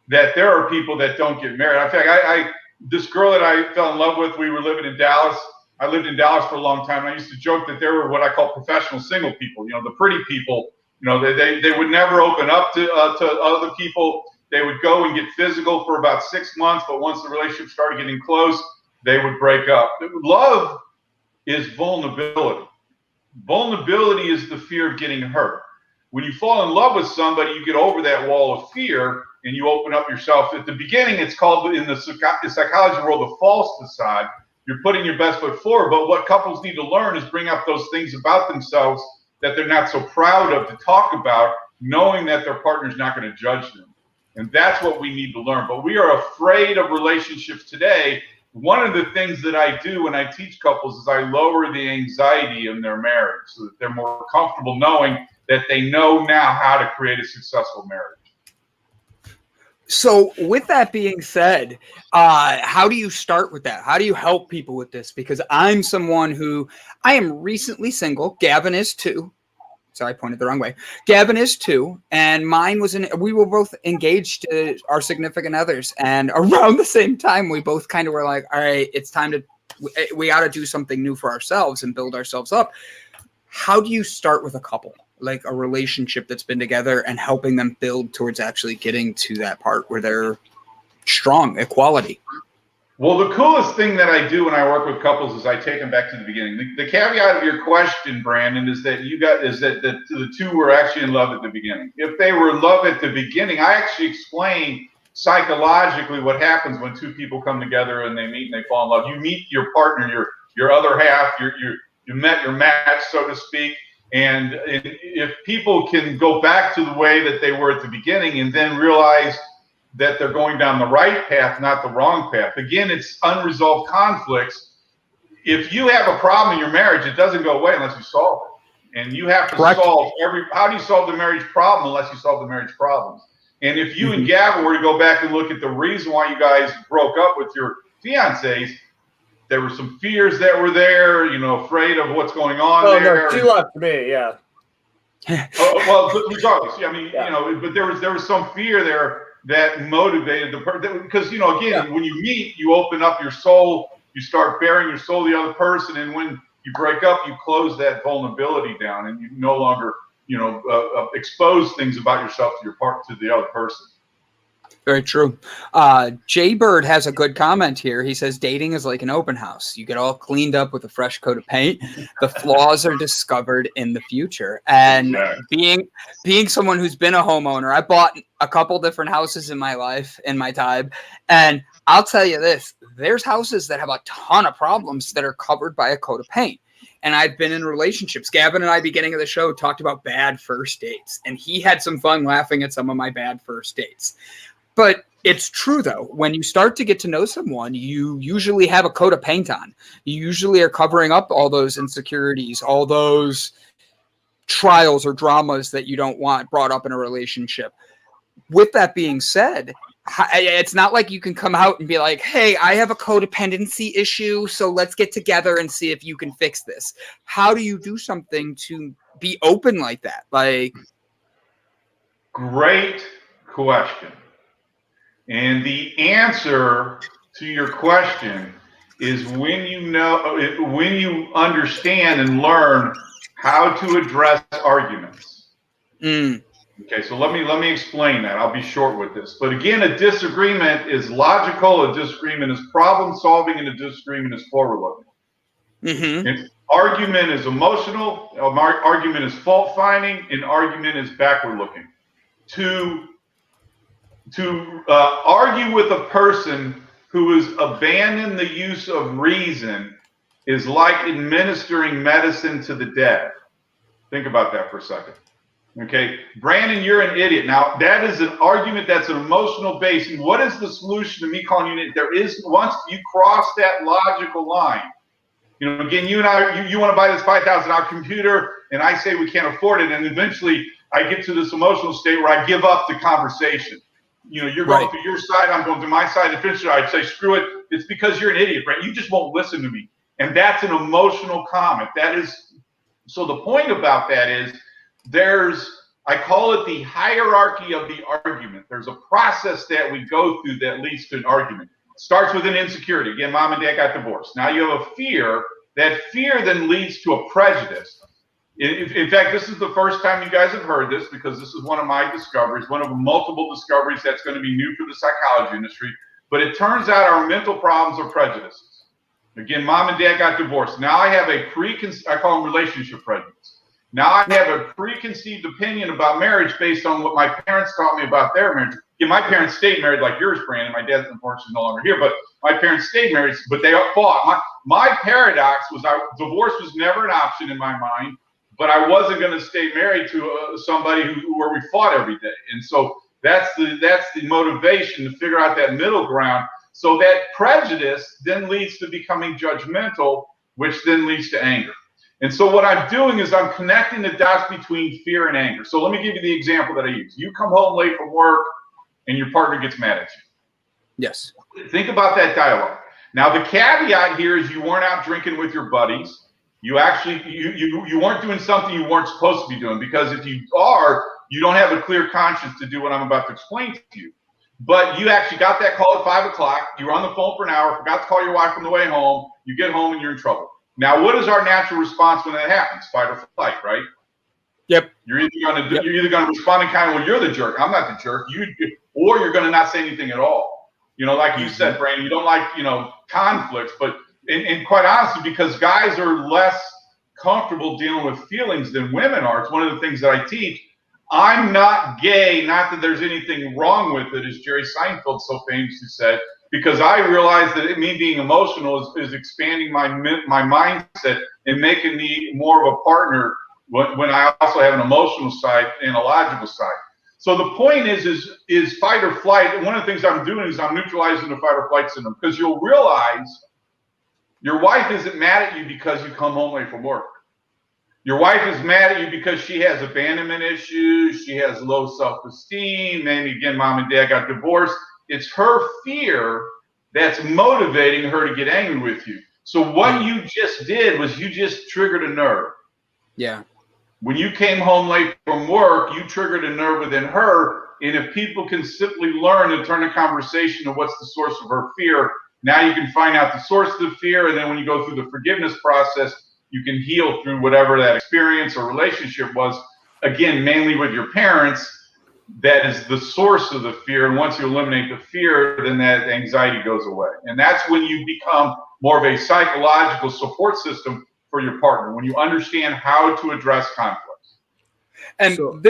that there are people that don't get married. In fact, this girl that I fell in love with, we were living in Dallas. I lived in Dallas for a long time, and I used to joke that there were what I call professional single people. You know, the pretty people. You know, they would never open up to other people. They would go and get physical for about 6 months, but once the relationship started getting close, they would break up. Love is vulnerability. Vulnerability is the fear of getting hurt. When you fall in love with somebody, you get over that wall of fear and you open up yourself. At the beginning, it's called in the psychology world the false facade. You're putting your best foot forward, but what couples need to learn is bring up those things about themselves that they're not so proud of to talk about, knowing that their partner's not going to judge them. And that's what we need to learn. But we are afraid of relationships today. One of the things that I do when I teach couples is I lower the anxiety in their marriage so that they're more comfortable knowing that they know now how to create a successful marriage.
So with that being said, how do you start with that? How do you help people with this? Because I'm someone who, I am recently single. Gavin is too. Sorry, I pointed the wrong way. Gavin is too. And mine was we were both engaged to our significant others. And around the same time, we both kind of were like, all right, it's time to, we got to do something new for ourselves and build ourselves up. How do you start with a couple? Like a relationship that's been together and helping them build towards actually getting to that part where they're strong, equality?
Well, the coolest thing that I do when I work with couples is I take them back to the beginning. The caveat of your question, Brandon, is that the two were actually in love at the beginning. If they were in love at the beginning, I actually explain psychologically what happens when two people come together and they meet and they fall in love. You meet your partner, your other half, you met your match, so to speak. And if people can go back to the way that they were at the beginning and then realize that they're going down the right path, not the wrong path. Again, it's unresolved conflicts. If you have a problem in your marriage, it doesn't go away unless you solve it. And you have to solve how do you solve the marriage problem unless you solve the marriage problems? And if you and Gavin were to go back and look at the reason why you guys broke up with your fiancés, there were some fears that were there, afraid of what's going on there.
No, she left me, yeah.
Well, regardless, I mean, but there was some fear there that motivated the person. Because, again, when you meet, you open up your soul, you start bearing your soul to the other person, and when you break up, you close that vulnerability down, and you no longer, expose things about yourself to the other person.
Very true. Jay Bird has a good comment here. He says dating is like an open house. You get all cleaned up with a fresh coat of paint. The flaws are discovered in the future. And being someone who's been a homeowner, I bought a couple different houses in my life, in my time. And I'll tell you this, there's houses that have a ton of problems that are covered by a coat of paint. And I've been in relationships. Gavin and I, beginning of the show, talked about bad first dates. And he had some fun laughing at some of my bad first dates. But it's true, though. When you start to get to know someone, you usually have a coat of paint on. You usually are covering up all those insecurities, all those trials or dramas that you don't want brought up in a relationship. With that being said, it's not like you can come out and be like, hey, I have a codependency issue, so let's get together and see if you can fix this. How do you do something to be open like that?
Great question. And the answer to your question is when you understand and learn how to address arguments. Okay, so let me explain that. I'll be short with this. But again, a disagreement is logical, a disagreement is problem solving, and a disagreement is forward looking. An argument is emotional, an argument is fault finding, an argument is backward looking. To argue with a person who has abandoned the use of reason is like administering medicine to the dead. Think about that for a second. Okay, Brandon, you're an idiot. Now, that is an argument that's an emotional base. And what is the solution to me calling you an idiot? There is, once you cross that logical line, again, you and I, you want to buy this $5,000 computer, and I say we can't afford it, and eventually I get to this emotional state where I give up the conversation. You're going through your side, I'm going through my side. Eventually, I'd say, screw it. It's because you're an idiot, right? You just won't listen to me. And that's an emotional comment. So the point about that is I call it the hierarchy of the argument. There's a process that we go through that leads to an argument. It starts with an insecurity. Again, mom and dad got divorced. Now you have a fear. That fear then leads to a prejudice. In fact, this is the first time you guys have heard this because this is one of my discoveries, one of multiple discoveries that's going to be new for the psychology industry. But it turns out our mental problems are prejudices. Again, mom and dad got divorced. Now I have I call them relationship prejudice. Now I have a preconceived opinion about marriage based on what my parents taught me about their marriage. Yeah, my parents stayed married like yours, Brandon. My dad's unfortunately no longer here, but my parents stayed married, but they fought. My paradox was divorce was never an option in my mind. But I wasn't going to stay married to somebody where we fought every day. And so that's the motivation to figure out that middle ground. So that prejudice then leads to becoming judgmental, which then leads to anger. And so what I'm doing is I'm connecting the dots between fear and anger. So let me give you the example that I use. You come home late from work and your partner gets mad at you.
Yes.
Think about that dialogue. Now the caveat here is you weren't out drinking with your buddies. You actually, you weren't doing something you weren't supposed to be doing, because if you are, you don't have a clear conscience to do what I'm about to explain to you. But you actually got that call at 5 o'clock. You were on the phone for an hour, forgot to call your wife on the way home. You get home and you're in trouble. Now, what is our natural response when that happens? Fight or flight, right?
Yep.
You're either going to respond in kind of, well, you're the jerk. I'm not the jerk. Or you're going to not say anything at all. Like you said, Brandon, you don't like, conflicts, but and quite honestly, because guys are less comfortable dealing with feelings than women are. It's one of the things that I teach. I'm not gay, not that there's anything wrong with it, as Jerry Seinfeld so famously said, because I realize that me being emotional is expanding my mindset and making me more of a partner when I also have an emotional side and a logical side. So the point is fight or flight. And one of the things I'm doing is I'm neutralizing the fight or flight syndrome, because you'll realize your wife isn't mad at you because you come home late from work. Your wife is mad at you because she has abandonment issues. She has low self-esteem. Maybe, again, mom and dad got divorced. It's her fear that's motivating her to get angry with you. So what you just did was you just triggered a nerve.
Yeah.
When you came home late from work, you triggered a nerve within her. And if people can simply learn and turn the conversation to what's the source of her fear, now you can find out the source of the fear, and then when you go through the forgiveness process, you can heal through whatever that experience or relationship was, again, mainly with your parents. that is the source of the fear. And once you eliminate the fear, then that anxiety goes away. And that's when you become more of a psychological support system for your partner, when you understand how to address conflicts.
And
So-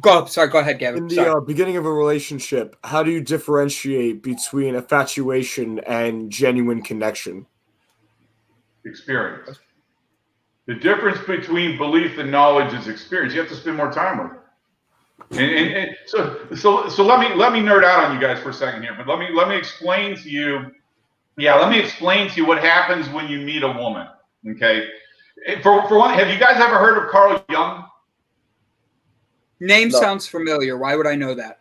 go ahead, Gavin.
In the beginning of a relationship, how do you differentiate between infatuation and genuine connection?
Experience. The difference between belief and knowledge is experience. You have to spend more time with it. And so let me nerd out on you guys for a second here, but let me explain to you. Yeah, let me explain to you what happens when you meet a woman. Okay, for one, have you guys ever heard of Carl Jung?
Name sounds familiar. Why would I know that?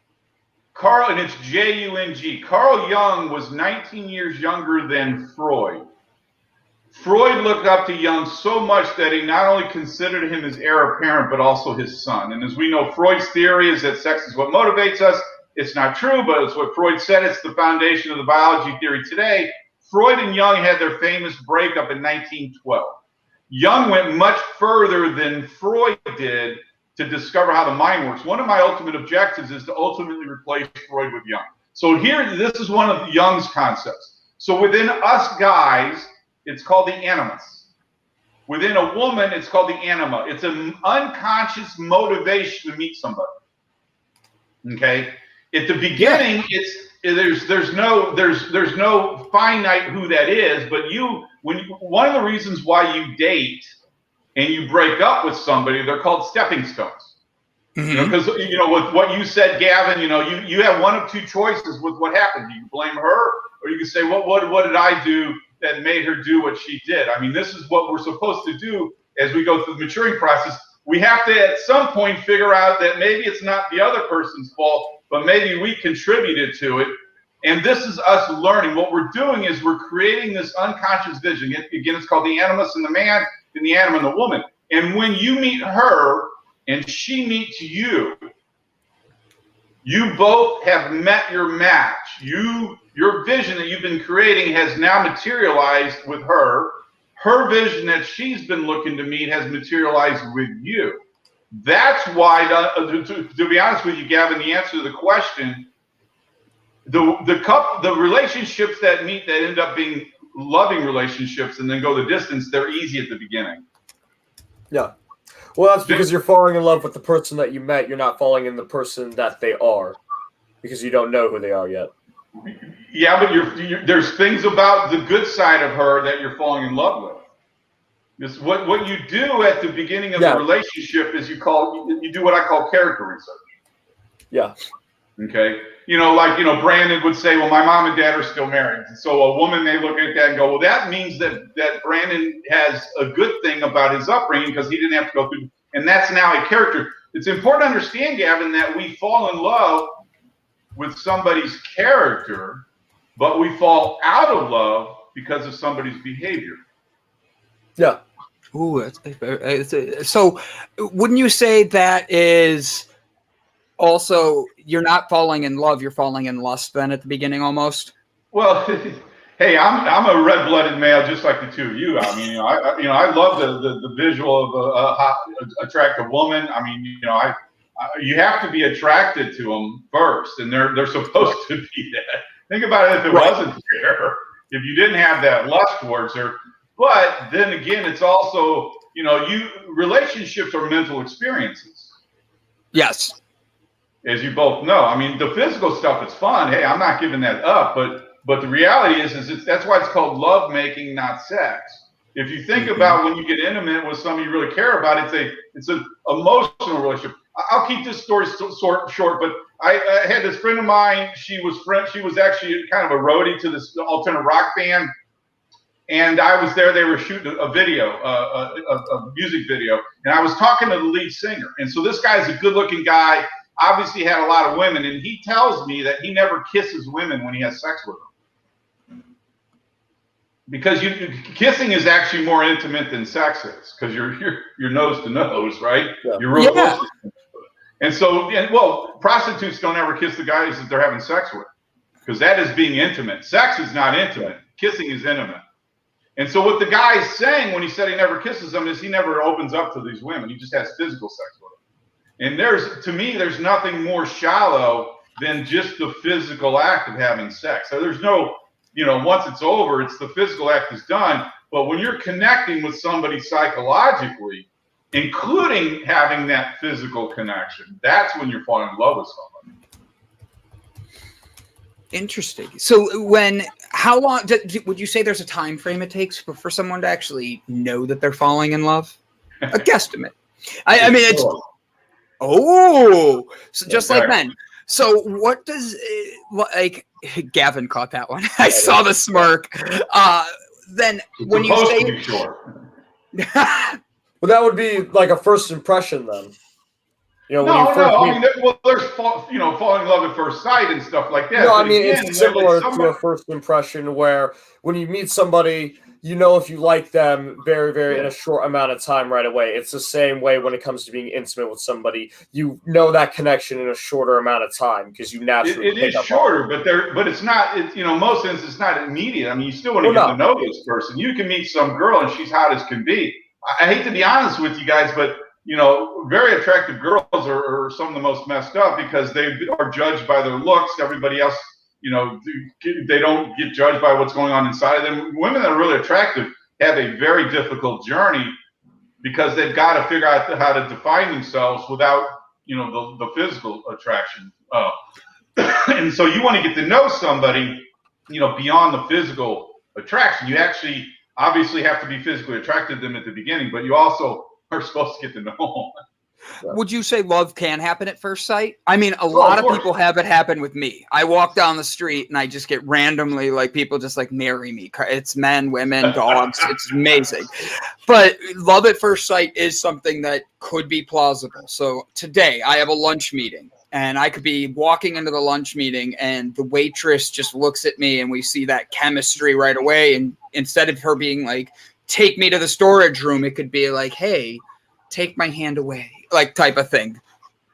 Carl, and it's Jung. Carl Jung was 19 years younger than Freud. Freud looked up to Jung so much that he not only considered him his heir apparent, but also his son. And as we know, Freud's theory is that sex is what motivates us. It's not true, but it's what Freud said. It's the foundation of the biology theory today. Freud and Jung had their famous breakup in 1912. Jung went much further than Freud did to discover how the mind works. One of my ultimate objectives is to ultimately replace Freud with Jung. So here, this is one of Jung's concepts. So within us guys, it's called the animus. Within a woman, it's called the anima. It's an unconscious motivation to meet somebody. Okay? At the beginning, there's no finite who that is, but one of the reasons why you date and you break up with somebody, they're called stepping stones.
Mm-hmm.
Because with what you said, Gavin, you have one of two choices with what happened. You can blame her, or you can say, what did I do that made her do what she did? I mean, this is what we're supposed to do as we go through the maturing process. We have to, at some point, figure out that maybe it's not the other person's fault, but maybe we contributed to it. And this is us learning. What we're doing is we're creating this unconscious vision. Again, it's called the animus in the man and the anima in the woman. And when you meet her and she meets you, you both have met your match. Your vision that you've been creating has now materialized with her. Her vision that she's been looking to meet has materialized with you. That's why, to be honest with you, Gavin, the answer to the question, the relationships that meet that end up being loving relationships and then go the distance, they're easy at the beginning.
Yeah. Well, that's because you're falling in love with the person that you met. You're not falling in the person that they are, because you don't know who they are yet.
Yeah, but there's things about the good side of her that you're falling in love with. This, what you do at the beginning of the relationship is you do what I call character research.
Yeah.
Okay. Brandon would say, well, my mom and dad are still married. So a woman may look at that and go, well, that means that Brandon has a good thing about his upbringing because he didn't have to go through, and that's now a character. It's important to understand, Gavin, that we fall in love with somebody's character, but we fall out of love because of somebody's behavior.
Yeah.
Ooh, so wouldn't you say that is also, you're not falling in love, you're falling in lust then at the beginning almost?
Well, hey, I'm a red-blooded male just like the two of you. I mean, I love the visual of a hot, attractive woman. I mean, you have to be attracted to them first, and they're supposed to be that. Think about it if it wasn't there, if you didn't have that lust towards her. But then again, it's also, relationships are mental experiences.
Yes.
As you both know. I mean, the physical stuff is fun. Hey, I'm not giving that up, but the reality is that's why it's called love making, not sex. If you think about when you get intimate with somebody you really care about, it's an emotional relationship. I'll keep this story short, but I had this friend of mine. She was actually kind of a roadie to this alternative rock band, and I was there. They were shooting a video, a music video, and I was talking to the lead singer. And so this guy's a good-looking guy. Obviously had a lot of women, and he tells me that he never kisses women when he has sex with them. Because kissing is actually more intimate than sex is, because you're nose to nose, right? Yeah. You're real close. And so, prostitutes don't ever kiss the guys that they're having sex with, because that is being intimate. Sex is not intimate. Kissing is intimate. And so what the guy's saying when he said he never kisses them is he never opens up to these women. He just has physical sex with them. And to me, there's nothing more shallow than just the physical act of having sex. So there's no, once it's over, it's the physical act is done. But when you're connecting with somebody psychologically, including having that physical connection, that's when you're falling in love with somebody.
Interesting. So how long would you say there's a time frame it takes for someone to actually know that they're falling in love? A guesstimate. I mean, it's so just like men. So what does like Gavin caught that one? I saw the smirk. Then when you say
short.
Well, that would be like a first impression then.
There's falling in love at first sight and stuff like that.
No, I mean, it's similar to a first impression where when you meet somebody, if you like them very, very in a short amount of time right away. It's the same way when it comes to being intimate with somebody. You know that connection in a shorter amount of time because you naturally
it is shorter, but it's not. Most instances it's not immediate. I mean, you still want to get to know this person. You can meet some girl and she's hot as can be. I hate to be honest with you guys, but very attractive girls are some of the most messed up because they are judged by their looks. Everybody else, they don't get judged by what's going on inside of them. Women that are really attractive have a very difficult journey because they've got to figure out how to define themselves without, the physical attraction. And so you want to get to know somebody, beyond the physical attraction. You actually obviously have to be physically attracted to them at the beginning, but you also are supposed to get to know them.
Would you say love can happen at first sight? I mean, a lot of people have it happen with me. I walk down the street and I just get randomly people just marry me. It's men, women, dogs. It's amazing. But love at first sight is something that could be plausible. So today I have a lunch meeting and I could be walking into the lunch meeting and the waitress just looks at me and we see that chemistry right away. And instead of her being take me to the storage room, it could be hey, take my hand away, type of thing.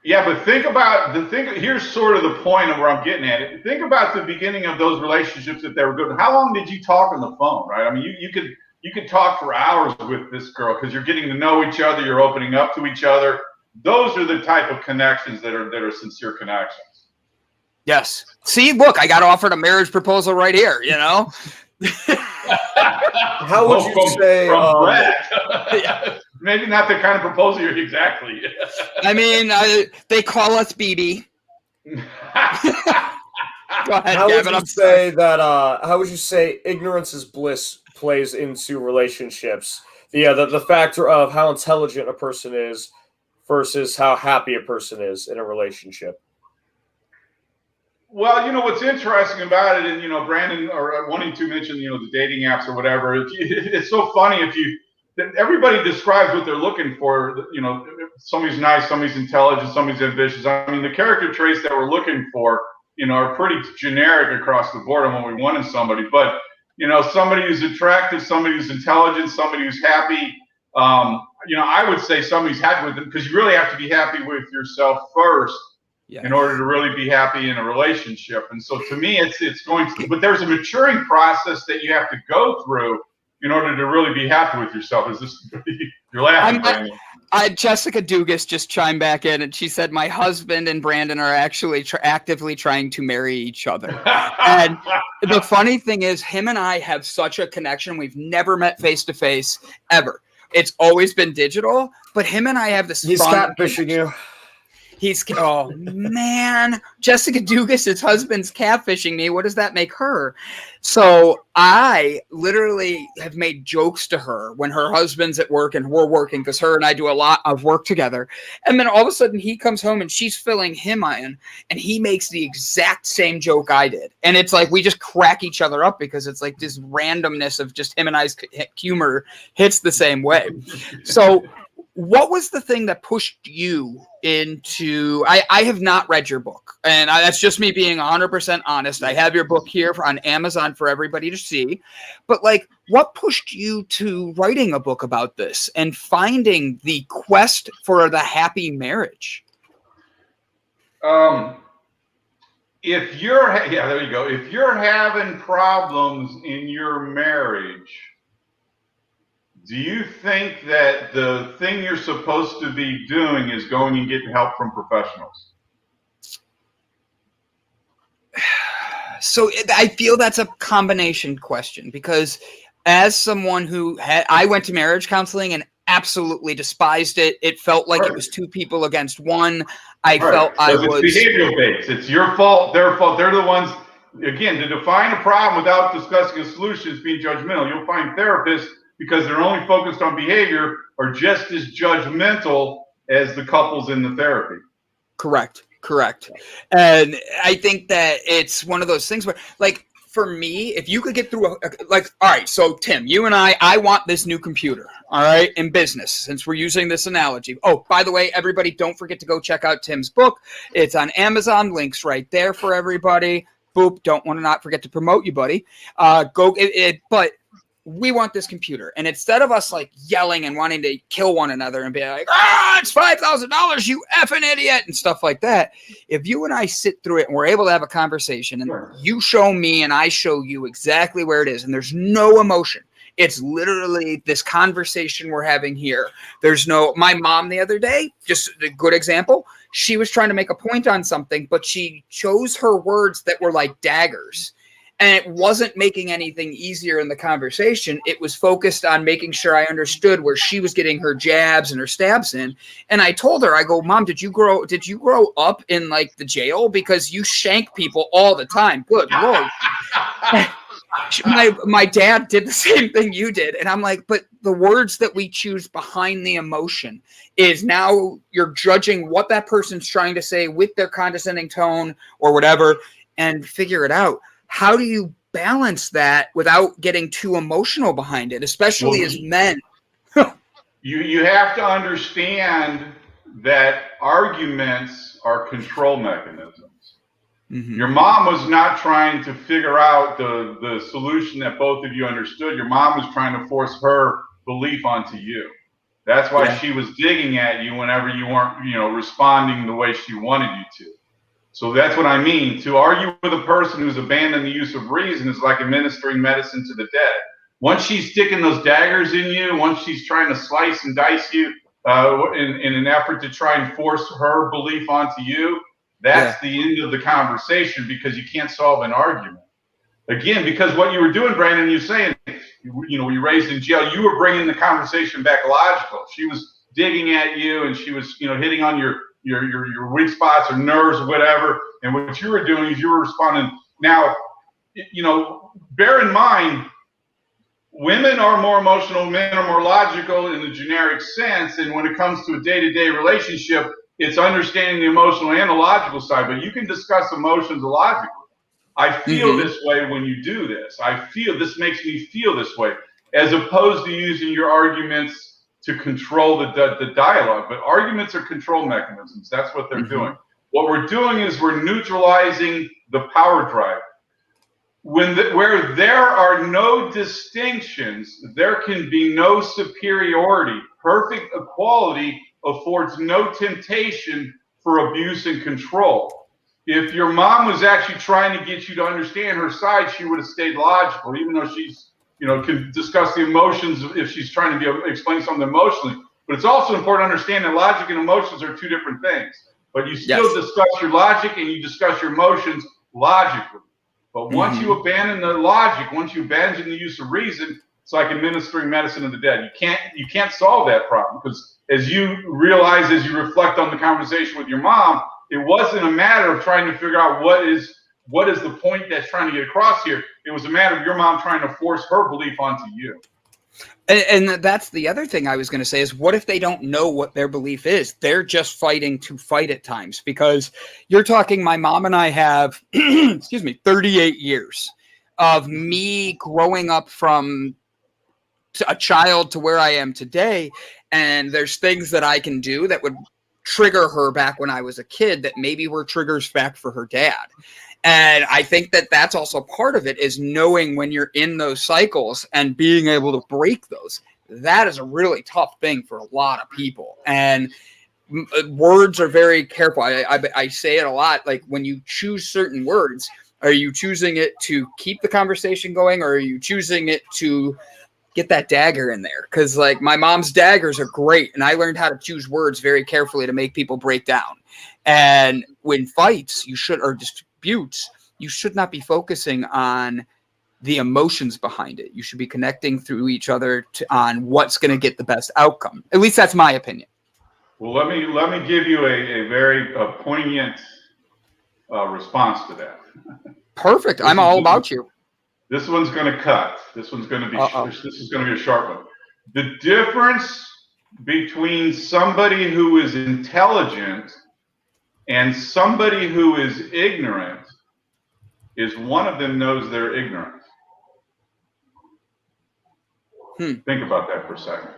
Yeah, but here's sort of the point of where I'm getting at it. Think about the beginning of those relationships that they were good. How long did you talk on the phone, right? I mean, you could talk for hours with this girl because you're getting to know each other, you're opening up to each other. Those are the type of connections that are sincere connections.
Yes. See, look, I got offered a marriage proposal right here,
How would you say
from Brad? Maybe not the kind of proposal you're exactly.
I mean, they call us BB. Go ahead, Gavin.
How would you say ignorance is bliss plays into relationships? The factor of how intelligent a person is versus how happy a person is in a relationship.
Well, what's interesting about it, and Brandon or wanting to mention, the dating apps or whatever. It's so funny everybody describes what they're looking for. Somebody's nice, somebody's intelligent, somebody's ambitious. I mean, the character traits that we're looking for, are pretty generic across the board on what we want in somebody. But somebody who's attractive, somebody who's intelligent, somebody who's happy. I would say somebody's happy with them because you really have to be happy with yourself first. Yeah. In order to really be happy in a relationship. And so to me, it's going to, but there's a maturing process that you have to go through in order to really be happy with yourself. Is this, you're laughing.
Jessica Dugas just chimed back in and she said, my husband and Brandon are actually actively trying to marry each other. And the funny thing is him and I have such a connection. We've never met face to face ever. It's always been digital, but him and I have this.
He's catfishing you.
Oh man, Jessica Dugas' husband's catfishing me. What does that make her? So I literally have made jokes to her when her husband's at work and we're working because her and I do a lot of work together. And then all of a sudden he comes home and she's filling him in and he makes the exact same joke I did. And it's we just crack each other up because it's this randomness of just him and I's humor hits the same way. So what was the thing that pushed you into, I have not read your book, and that's just me being 100% honest. I have your book here on Amazon for everybody to see, but what pushed you to writing a book about this and finding the quest for the happy marriage?
There you go. If you're having problems in your marriage, Do you think that the thing you're supposed to be doing is going and getting help from professionals?
So I feel that's a combination question, because as someone who I went to marriage counseling and absolutely despised it. It felt like it was two people against one. I felt I was
behavioral based. It's your fault, their fault. They're the ones. Again, to define a problem without discussing a solution is being judgmental. You'll find therapists, because they're only focused on behavior, are just as judgmental as the couples in the therapy.
Correct. And I think that it's one of those things where, like, for me, if you could get through all right, so Tim, you and I want this new computer, all right, in business, since we're using this analogy. Oh, by the way, everybody, don't forget to go check out Tim's book. It's on Amazon, links right there for everybody. Boop, don't want to not forget to promote you, buddy. But we want this computer. And instead of us like yelling and wanting to kill one another and be like, it's $5,000, you effing idiot, and stuff like that. If you and I sit through it and we're able to have a conversation and you show me and I show you exactly where it is, and there's no emotion. It's literally this conversation we're having here. My mom the other day, just a good example, she was trying to make a point on something, but she chose her words that were like daggers. And it wasn't making anything easier in the conversation. It was focused on making sure I understood where she was getting her jabs and her stabs in. And I told her, I go, Mom, did you grow up in like the jail? Because you shank people all the time. Good Lord. My dad did the same thing you did. And I'm like, but the words that we choose behind the emotion is now you're judging what that person's trying to say with their condescending tone or whatever, and figure it out. How do you balance that without getting too emotional behind it, especially as men?
You have to understand that arguments are control mechanisms. Mm-hmm. Your mom was not trying to figure out the solution that both of you understood. Your mom was trying to force her belief onto you. That's why she was digging at you whenever you weren't, responding the way she wanted you to. So that's what I mean. To argue with a person who's abandoned the use of reason is like administering medicine to the dead. Once she's sticking those daggers in you, once she's trying to slice and dice you in an effort to try and force her belief onto you, that's the end of the conversation, because you can't solve an argument. Again, because what you were doing, Brandon, you're saying, you raised in jail, you were bringing the conversation back logical. She was digging at you, and she was, hitting on your weak spots or nerves or whatever. And what you were doing is you were responding. Now, bear in mind, women are more emotional, men are more logical in the generic sense. And when it comes to a day-to-day relationship, it's understanding the emotional and the logical side. But you can discuss emotions logically. I feel this way when you do this. I feel this makes me feel this way, as opposed to using your arguments to control the dialogue. But arguments are control mechanisms. That's what they're doing. What we're doing is we're neutralizing the power drive. Where there are no distinctions, there can be no superiority. Perfect equality affords no temptation for abuse and control. If your mom was actually trying to get you to understand her side, she would have stayed logical, even though she's can discuss the emotions if she's trying to explain something emotionally. But it's also important to understand that logic and emotions are two different things. But you still discuss your logic and you discuss your emotions logically. But once you abandon the logic, once you abandon the use of reason, it's like administering medicine to the dead. You can't solve that problem, because as you realize, as you reflect on the conversation with your mom, it wasn't a matter of trying to figure out what is the point that's trying to get across here. It was a matter of your mom trying to force her belief onto you.
And that's the other thing I was going to say is, what if they don't know what their belief is? They're just fighting to fight at times, because you're talking, my mom and I have, 38 years of me growing up from a child to where I am today. And there's things that I can do that would trigger her back when I was a kid that maybe were triggers back for her dad. And I think that that's also part of it, is knowing when you're in those cycles and being able to break those. That is a really tough thing for a lot of people. And words are very careful. I say it a lot. Like, when you choose certain words, are you choosing it to keep the conversation going, or are you choosing it to get that dagger in there. Cause like my mom's daggers are great. And I learned how to choose words very carefully to make people break down. And when fights, or disputes, you should not be focusing on the emotions behind it. You should be connecting through each other on what's going to get the best outcome. At least that's my opinion.
Well, let me give you a very poignant response to that.
Perfect. I'm all about you.
This one's going to cut. This one's going to be. This is going to be a sharp one. The difference between somebody who is intelligent and somebody who is ignorant is one of them knows they're ignorant. Think about that for a second.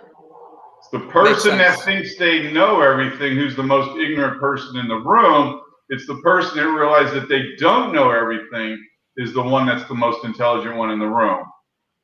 It's the person that thinks they know everything who's the most ignorant person in the room. It's the person that realizes that they don't know everything is the one that's the most intelligent one in the room.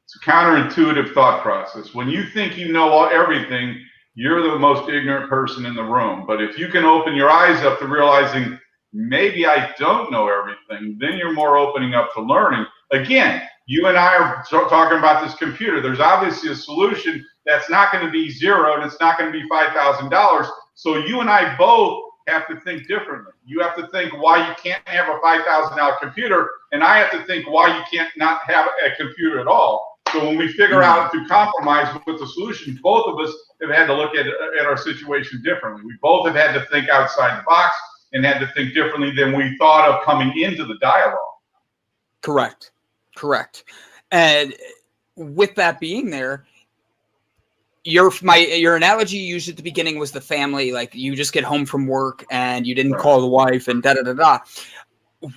It's a counterintuitive thought process. When you think you know everything, you're the most ignorant person in the room. But if you can open your eyes up to realizing maybe I don't know everything, then you're more opening up to learning. Again, you and I are talking about this computer. There's obviously a solution that's not going to be zero and it's not going to be $5,000. So you and I both have to think differently. You have to think why you can't have a $5,000 computer, and I have to think why you can't not have a computer at all. So when we figure out to compromise with the solution, both of us have had to look at our situation differently. We both have had to think outside the box and had to think differently than we thought of coming into the dialogue.
Correct. And with that being there, your analogy you used at the beginning was the family, like you just get home from work and you didn't call the wife and da-da-da-da.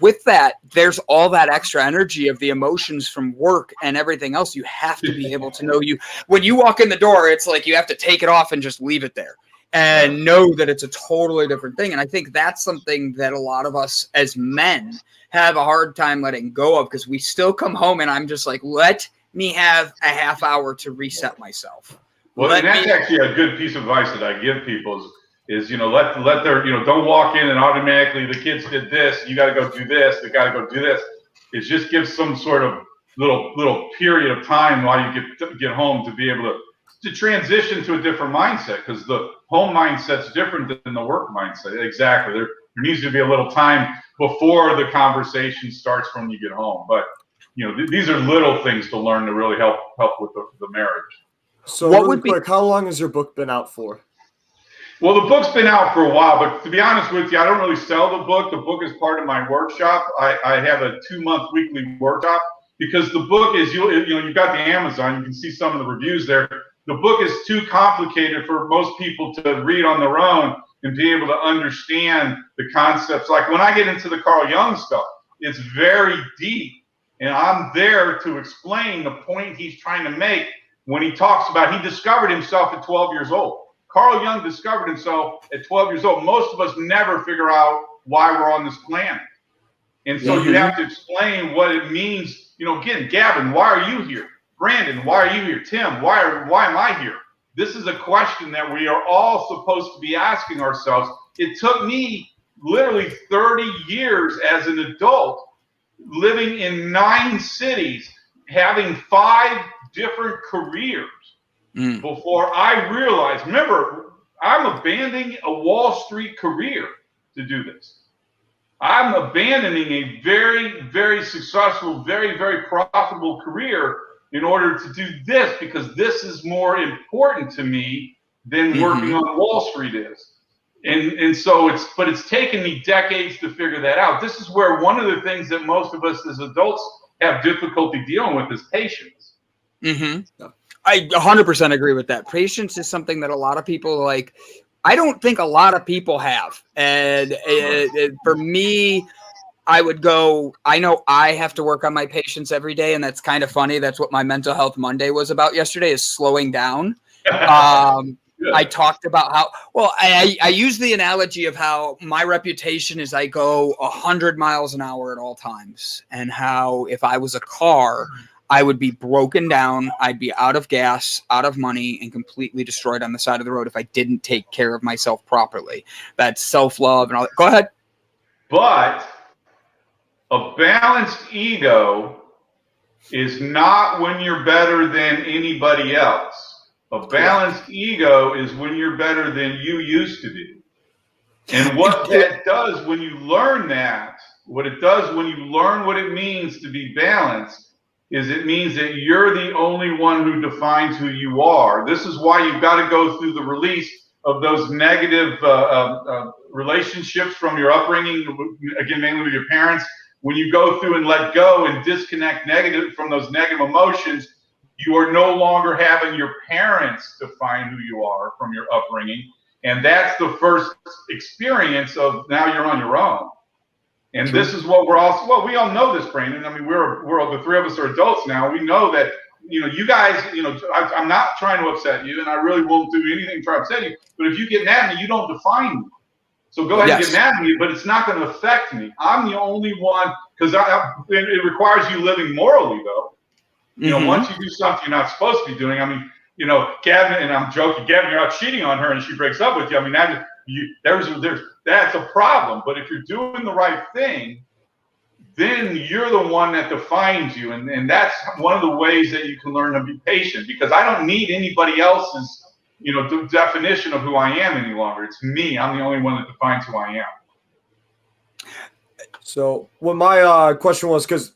With that, there's all that extra energy of the emotions from work and everything else. You have to be able to know when you walk in the door, it's like you have to take it off and just leave it there and know that it's a totally different thing. And I think that's something that a lot of us as men have a hard time letting go of, because we still come home and I'm just like, let me have a half hour to reset myself.
Well, and that's actually a good piece of advice that I give people is let their, don't walk in and automatically the kids did this, you got to go do this, they got to go do this. It just gives some sort of little period of time while you get home to be able to transition to a different mindset, because the home mindset's different than the work mindset. Exactly. There needs to be a little time before the conversation starts when you get home. But these are little things to learn to really help with the marriage.
So really quick, how long has your book been out for?
Well, the book's been out for a while, but to be honest with you, I don't really sell the book. The book is part of my workshop. I have a 2-month weekly workshop, because the book is, you've got the Amazon, you can see some of the reviews there. The book is too complicated for most people to read on their own and be able to understand the concepts. Like when I get into the Carl Jung stuff, it's very deep, and I'm there to explain the point he's trying to make when he talks about he discovered himself at 12 years old. Carl Jung discovered himself at 12 years old. Most of us never figure out why we're on this planet. And so you have to explain what it means. Again, Gavin, why are you here? Brandon, why are you here? Tim, why am I here? This is a question that we are all supposed to be asking ourselves. It took me literally 30 years as an adult, living in 9 cities, having 5 different careers before I realized, remember, I'm abandoning a Wall Street career to do this. I'm abandoning a very, very successful, very, very profitable career in order to do this, because this is more important to me than working on Wall Street is. And so it's taken me decades to figure that out. This is where one of the things that most of us as adults have difficulty dealing with is patience.
I 100% agree with that. Patience is something that a lot of people I don't think a lot of people have. And for me, I would go, I know I have to work on my patience every day. And that's kind of funny. That's what my mental health Monday was about yesterday, is slowing down. I talked about how, I use the analogy of how my reputation is I go 100 miles an hour at all times, and how if I was a car, I would be broken down. I'd be out of gas, out of money, and completely destroyed on the side of the road if I didn't take care of myself properly. That's self-love and all that. Go ahead.
But a balanced ego is not when you're better than anybody else. A balanced ego is when you're better than you used to be. And what that does when you learn that, what it does when you learn what it means to be balanced, is it means that you're the only one who defines who you are. This is why you've got to go through the release of those negative relationships from your upbringing, again, mainly with your parents. When you go through and let go and disconnect from those negative emotions, you are no longer having your parents define who you are from your upbringing. And that's the first experience of now you're on your own. And this is what we all know this, Brandon. I mean, we're the three of us are adults now. We know that, you guys, I'm not trying to upset you, and I really won't do anything to try to upset you. But if you get mad at me, you don't define me. So go ahead and get mad at me, but it's not going to affect me. I'm the only one, because it requires you living morally, though. Once you do something you're not supposed to be doing, I mean, Gavin, and I'm joking, Gavin, you're out cheating on her and she breaks up with you. I mean, that's a problem. But if you're doing the right thing, then you're the one that defines you. And that's one of the ways that you can learn to be patient, because I don't need anybody else's, definition of who I am any longer. It's me. I'm the only one that defines who I am.
So what my question was, because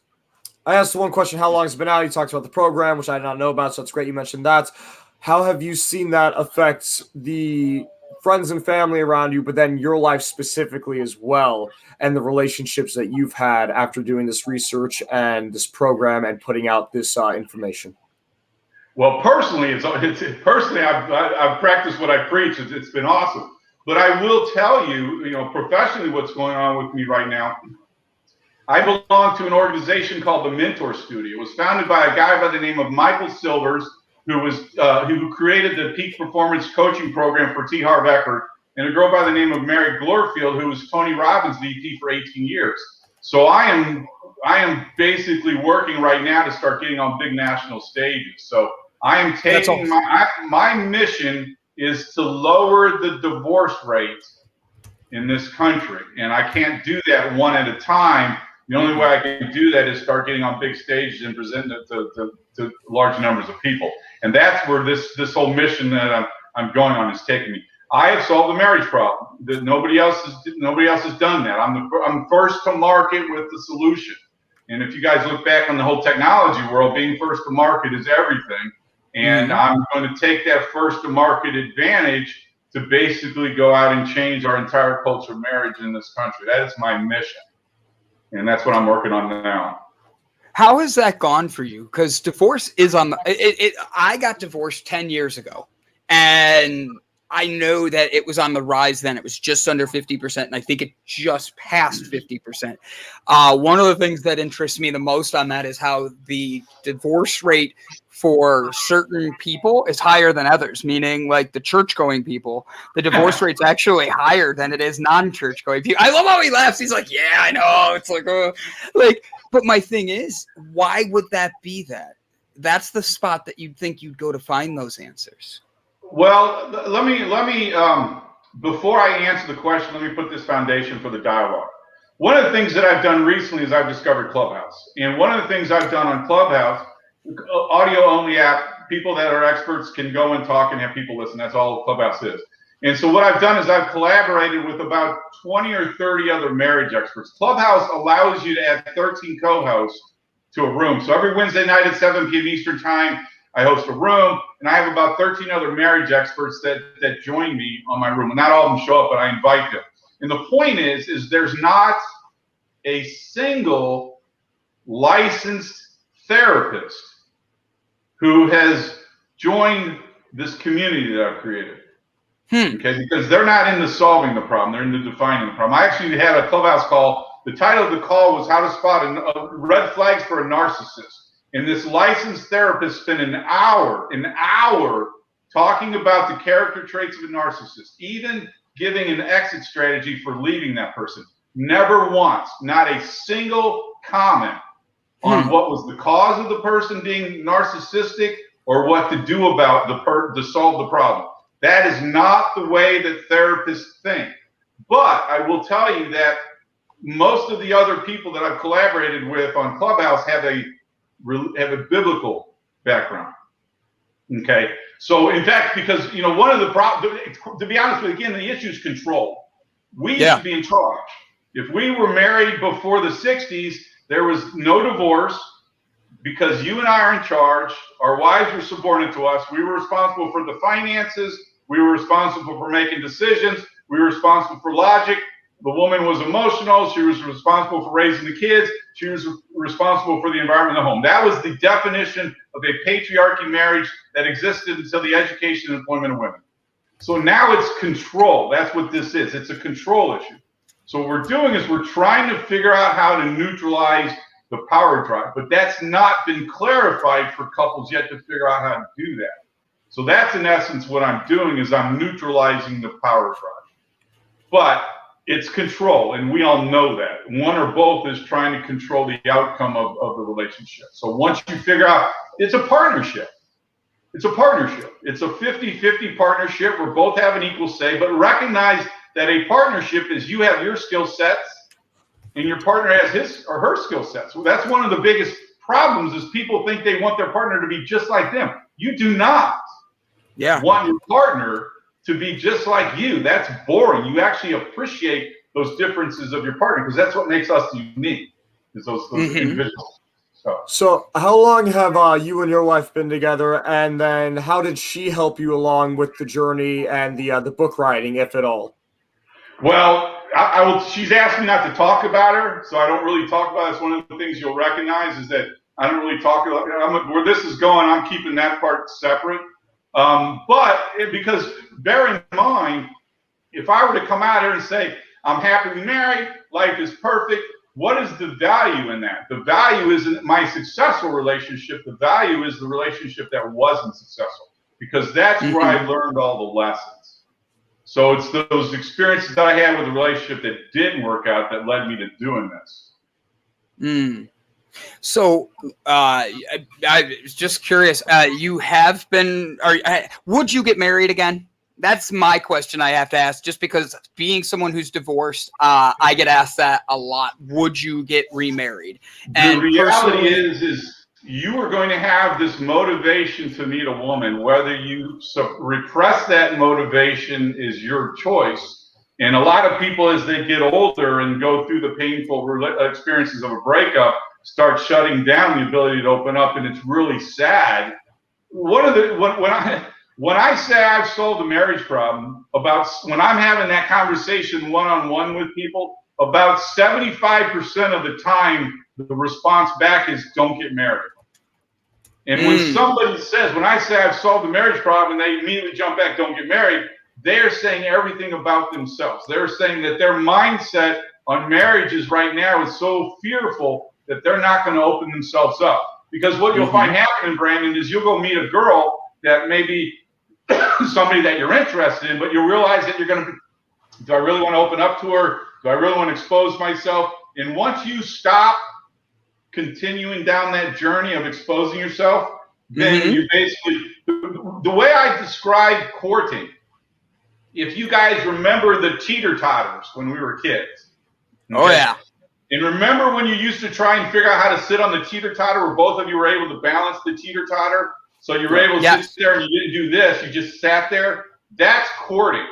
I asked one question, how long it's been out? You talked about the program, which I did not know about, so it's great you mentioned that. How have you seen that affect the friends and family around you, but then your life specifically as well, and the relationships that you've had after doing this research and this program and putting out this information?
Well, personally, I've practiced what I preach. It's been awesome. But I will tell you, professionally, what's going on with me right now. I belong to an organization called the Mentor Studio. It was founded by a guy by the name of Michael Silvers, who created the Peak Performance Coaching Program for T. Harv Eker, and a girl by the name of Mary Glorfield, who was Tony Robbins' VP for 18 years. So I am basically working right now to start getting on big national stages. So I am taking my mission is to lower the divorce rate in this country, and I can't do that one at a time. The only way I can do that is start getting on big stages and presenting it to large numbers of people. And that's where this whole mission that I'm going on is taking me. I have solved the marriage problem. Nobody else has done that. I'm first to market with the solution. And if you guys look back on the whole technology world, being first to market is everything. And I'm going to take that first to market advantage to basically go out and change our entire culture of marriage in this country. That is my mission. And that's what I'm working on now.
How has that gone for you? Because divorce is on the I got divorced 10 years ago, and I know that it was on the rise then. It was just under 50%, and I think it just passed 50%. One of the things that interests me the most on that is how the divorce rate for certain people is higher than others, meaning like the church-going people, the divorce rate's actually higher than it is non-church-going people. I love how he laughs. He's like, yeah, I know. It's like, but my thing is, why would that be that? That's the spot that you'd think you'd go to find those answers.
Well, let me before I answer the question, let me put this foundation for the dialogue. One of the things that I've done recently is I've discovered Clubhouse. And one of the things I've done on Clubhouse, audio only app, people that are experts can go and talk and have people listen. That's all Clubhouse is. And so what I've done is I've collaborated with about 20 or 30 other marriage experts. Clubhouse allows you to add 13 co-hosts to a room. So every Wednesday night at 7 p.m. Eastern time, I host a room, and I have about 13 other marriage experts that join me on my room. And not all of them show up, but I invite them. And the point is there's not a single licensed therapist who has joined this community that I've created. Okay, because they're not into solving the problem, they're into defining the problem. I actually had a Clubhouse call. The title of the call was How to Spot Red Flags for a Narcissist. And this licensed therapist spent an hour talking about the character traits of a narcissist, even giving an exit strategy for leaving that person. Never once, not a single comment on what was the cause of the person being narcissistic or what to do about to solve the problem. That is not the way that therapists think. But I will tell you that most of the other people that I've collaborated with on Clubhouse have a have a biblical background. Okay, so in fact, because one of the problems, to be honest with you, again, the issue is control. We used to be in charge. If we were married before the 60s, there was no divorce because you and I are in charge. Our wives were subordinate to us. We were responsible for the finances. We were responsible for making decisions. We were responsible for logic. The woman was emotional. She was responsible for raising the kids. She was responsible for the environment in the home. That was the definition of a patriarchy marriage that existed until the education and employment of women. So now it's control. That's what this is. It's a control issue. So what we're doing is we're trying to figure out how to neutralize the power drive, but that's not been clarified for couples yet to figure out how to do that. So that's in essence what I'm doing is I'm neutralizing the power drive. But it's control, and we all know that. One or both is trying to control the outcome of the relationship. So once you figure out, it's a partnership. It's a partnership. It's a 50-50 partnership where both have an equal say, but recognize that a partnership is you have your skill sets and your partner has his or her skill sets. Well, that's one of the biggest problems is people think they want their partner to be just like them. You do not want your partner to be just like you. That's boring. You actually appreciate those differences of your partner because that's what makes us unique, is those individuals.
So how long have you and your wife been together, and then how did she help you along with the journey and the book writing, if at all?
Well, I will. She's asked me not to talk about her, so I don't really talk about it. It's one of the things you'll recognize is that I don't really talk about where this is going. I'm keeping that part separate. Because bear in mind, if I were to come out here and say, I'm happily married, life is perfect, what is the value in that? The value isn't my successful relationship. The value is the relationship that wasn't successful, because that's where I learned all the lessons. So it's those experiences that I had with a relationship that didn't work out that led me to doing this.
So I was just curious, you have been, would you get married again? That's my question I have to ask, just because being someone who's divorced, I get asked that a lot. Would you get remarried? And
the reality is you are going to have this motivation to meet a woman. Whether you repress that motivation is your choice. And a lot of people, as they get older and go through the painful experiences of a breakup, start shutting down the ability to open up, and it's really sad. When I say I've solved the marriage problem, when I'm having that conversation one-on-one with people, about 75% of the time, the response back is don't get married. And when somebody says, when I say I've solved the marriage problem, and they immediately jump back, don't get married, they're saying everything about themselves. They're saying that their mindset on marriages right now is so fearful that they're not going to open themselves up. Because what you'll find happening, Brandon, is you'll go meet a girl that may be somebody that you're interested in, but you'll realize that you're going to be, do I really want to open up to her? Do I really want to expose myself? And once you stop continuing down that journey of exposing yourself, then you basically, the way I describe courting, if you guys remember the teeter-totters when we were kids. Okay?
Oh, yeah.
And remember when you used to try and figure out how to sit on the teeter-totter where both of you were able to balance the teeter-totter? So you were able to sit there and you didn't do this, you just sat there? That's courting.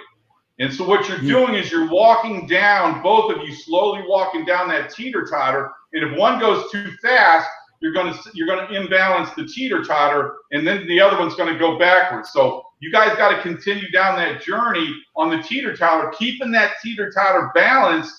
And so what you're doing is you're walking down, both of you slowly walking down that teeter-totter, and if one goes too fast, you're going to imbalance the teeter-totter, and then the other one's going to go backwards. So you guys got to continue down that journey on the teeter-totter, keeping that teeter-totter balanced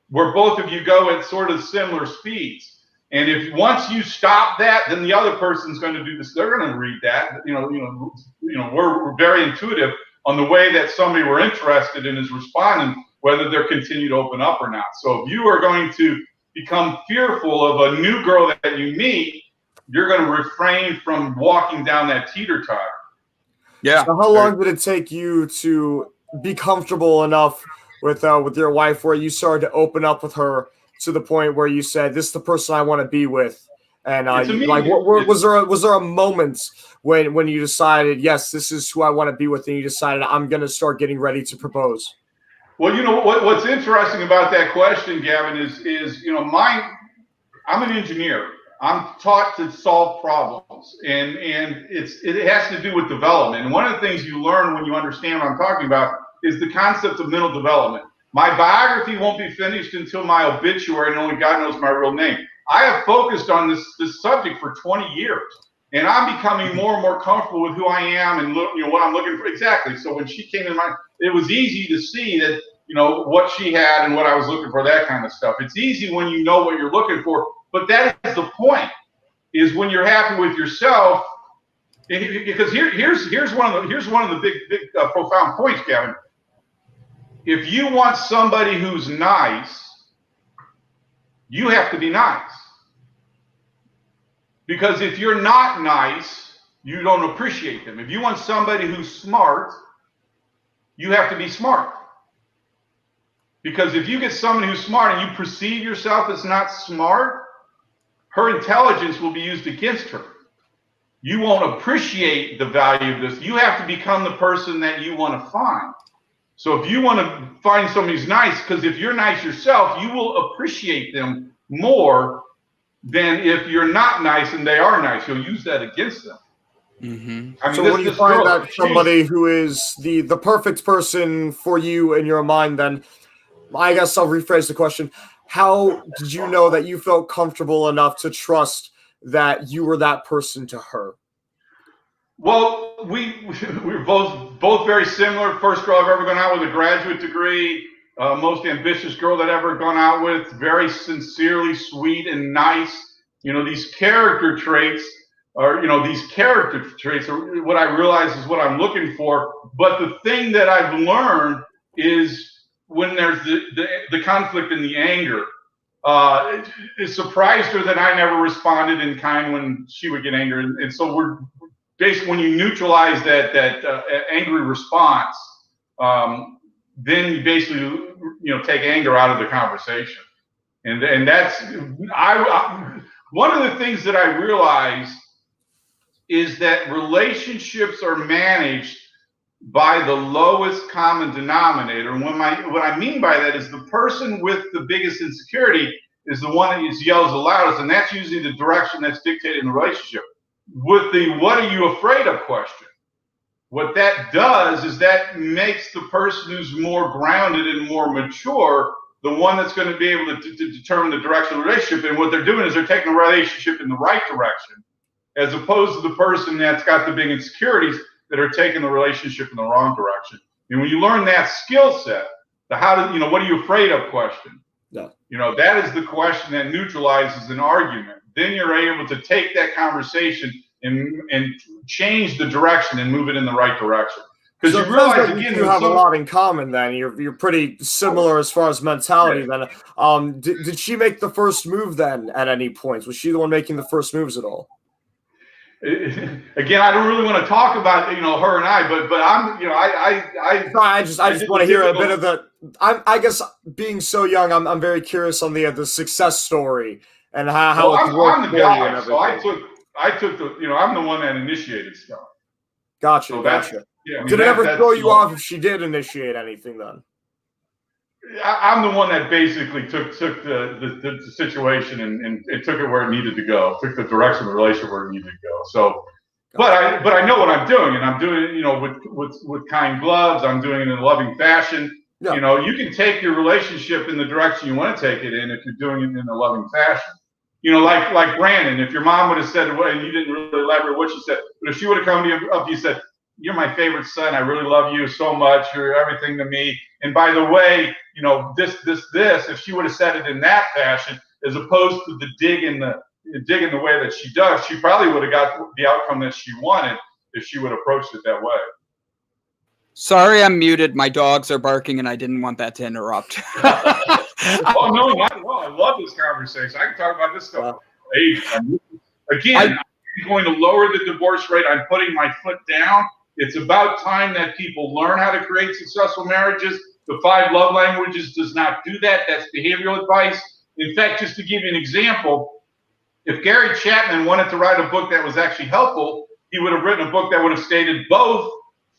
where both of you go at sort of similar speeds. And if once you stop that, then the other person's going to do this. They're going to read that. We're very intuitive on the way that somebody we're interested in is responding, whether they're continue to open up or not. So if you are going to become fearful of a new girl that you meet, you're going to refrain from walking down that teeter-totter.
Yeah. So how long did it take you to be comfortable enough with your wife where you started to open up with her to the point where you said, this is the person I want to be with? And was there a moment when you decided, yes, this is who I want to be with, and you decided I'm going to start getting ready to propose?
Well, what's interesting about that question, Gavin, is I'm an engineer. I'm taught to solve problems, and it has to do with development. And one of the things you learn when you understand what I'm talking about is the concept of mental development. My biography won't be finished until my obituary, and only God knows my real name. I have focused on this subject for 20 years, and I'm becoming more and more comfortable with who I am and what I'm looking for. Exactly. So when she came in mind, it was easy to see that what she had and what I was looking for, that kind of stuff. It's easy when you know what you're looking for, but that is the point. Is when you're happy with yourself. Because here's one of the big profound points, Gavin. If you want somebody who's nice, you have to be nice. Because if you're not nice, you don't appreciate them. If you want somebody who's smart, you have to be smart. Because if you get someone who's smart and you perceive yourself as not smart, her intelligence will be used against her. You won't appreciate the value of this. You have to become the person that you want to find. So if you want to find somebody who's nice, because if you're nice yourself, you will appreciate them more than if you're not nice and they are nice. You'll use that against them.
Mm-hmm. I mean, so when you find that somebody who is the perfect person for you in your mind, then I guess I'll rephrase the question. How did you know that you felt comfortable enough to trust that you were that person to her?
Well, we're both very similar. First girl I've ever gone out with a graduate degree. Most ambitious girl that I've ever gone out with. Very sincerely sweet and nice. These character traits are what I realize is what I'm looking for. But the thing that I've learned is when there's the conflict and the anger. It surprised her that I never responded in kind when she would get angry. And so we're basically, when you neutralize that angry response, then you basically take anger out of the conversation. And that's one of the things that I realized is that relationships are managed by the lowest common denominator. And what I mean by that is the person with the biggest insecurity is the one that yells the loudest, and that's usually the direction that's dictated in the relationship. With the "what are you afraid of" question, what that does is that makes the person who's more grounded and more mature the one that's going to be able to determine the direction of the relationship. And what they're doing is they're taking the relationship in the right direction, as opposed to the person that's got the big insecurities that are taking the relationship in the wrong direction. And when you learn that skill set, the what are you afraid of question, that is the question that neutralizes an argument. Then you're able to take that conversation and change the direction and move it in the right direction. Because you realize again,
you have a lot in common. Then you're pretty similar as far as mentality. Then, did she make the first move then at any point? Was she the one making the first moves at all?
Again, I don't really want to talk about her and I, but I'm
I just want to hear a bit of the. I guess being so young, I'm very curious on the success story and how it's worked.
I'm the guy, so I took the I'm the one that initiated stuff.
Gotcha,
so
gotcha. Did it ever throw you off if she did initiate anything then?
I'm the one that basically took the situation and took it where it needed to go, took the direction of the relationship where it needed to go. So, but I know what I'm doing, and I'm doing it, with kind gloves. I'm doing it in a loving fashion. Yeah. You can take your relationship in the direction you want to take it in if you're doing it in a loving fashion. Like Brandon, if your mom would have said, and you didn't really elaborate what she said, but if she would have come to you up, you said, "You're my favorite son. I really love you so much. You're everything to me. And by the way, this." If she would have said it in that fashion, as opposed to the dig in the way that she does, she probably would have got the outcome that she wanted if she would have approached it that way.
Sorry, I'm muted. My dogs are barking, and I didn't want that to interrupt.
Oh no, not at all. I love this conversation. I can talk about this stuff. Again, I'm going to lower the divorce rate. I'm putting my foot down. It's about time that people learn how to create successful marriages. The 5 love languages does not do that. That's behavioral advice. In fact, just to give you an example, if Gary Chapman wanted to write a book that was actually helpful, he would have written a book that would have stated both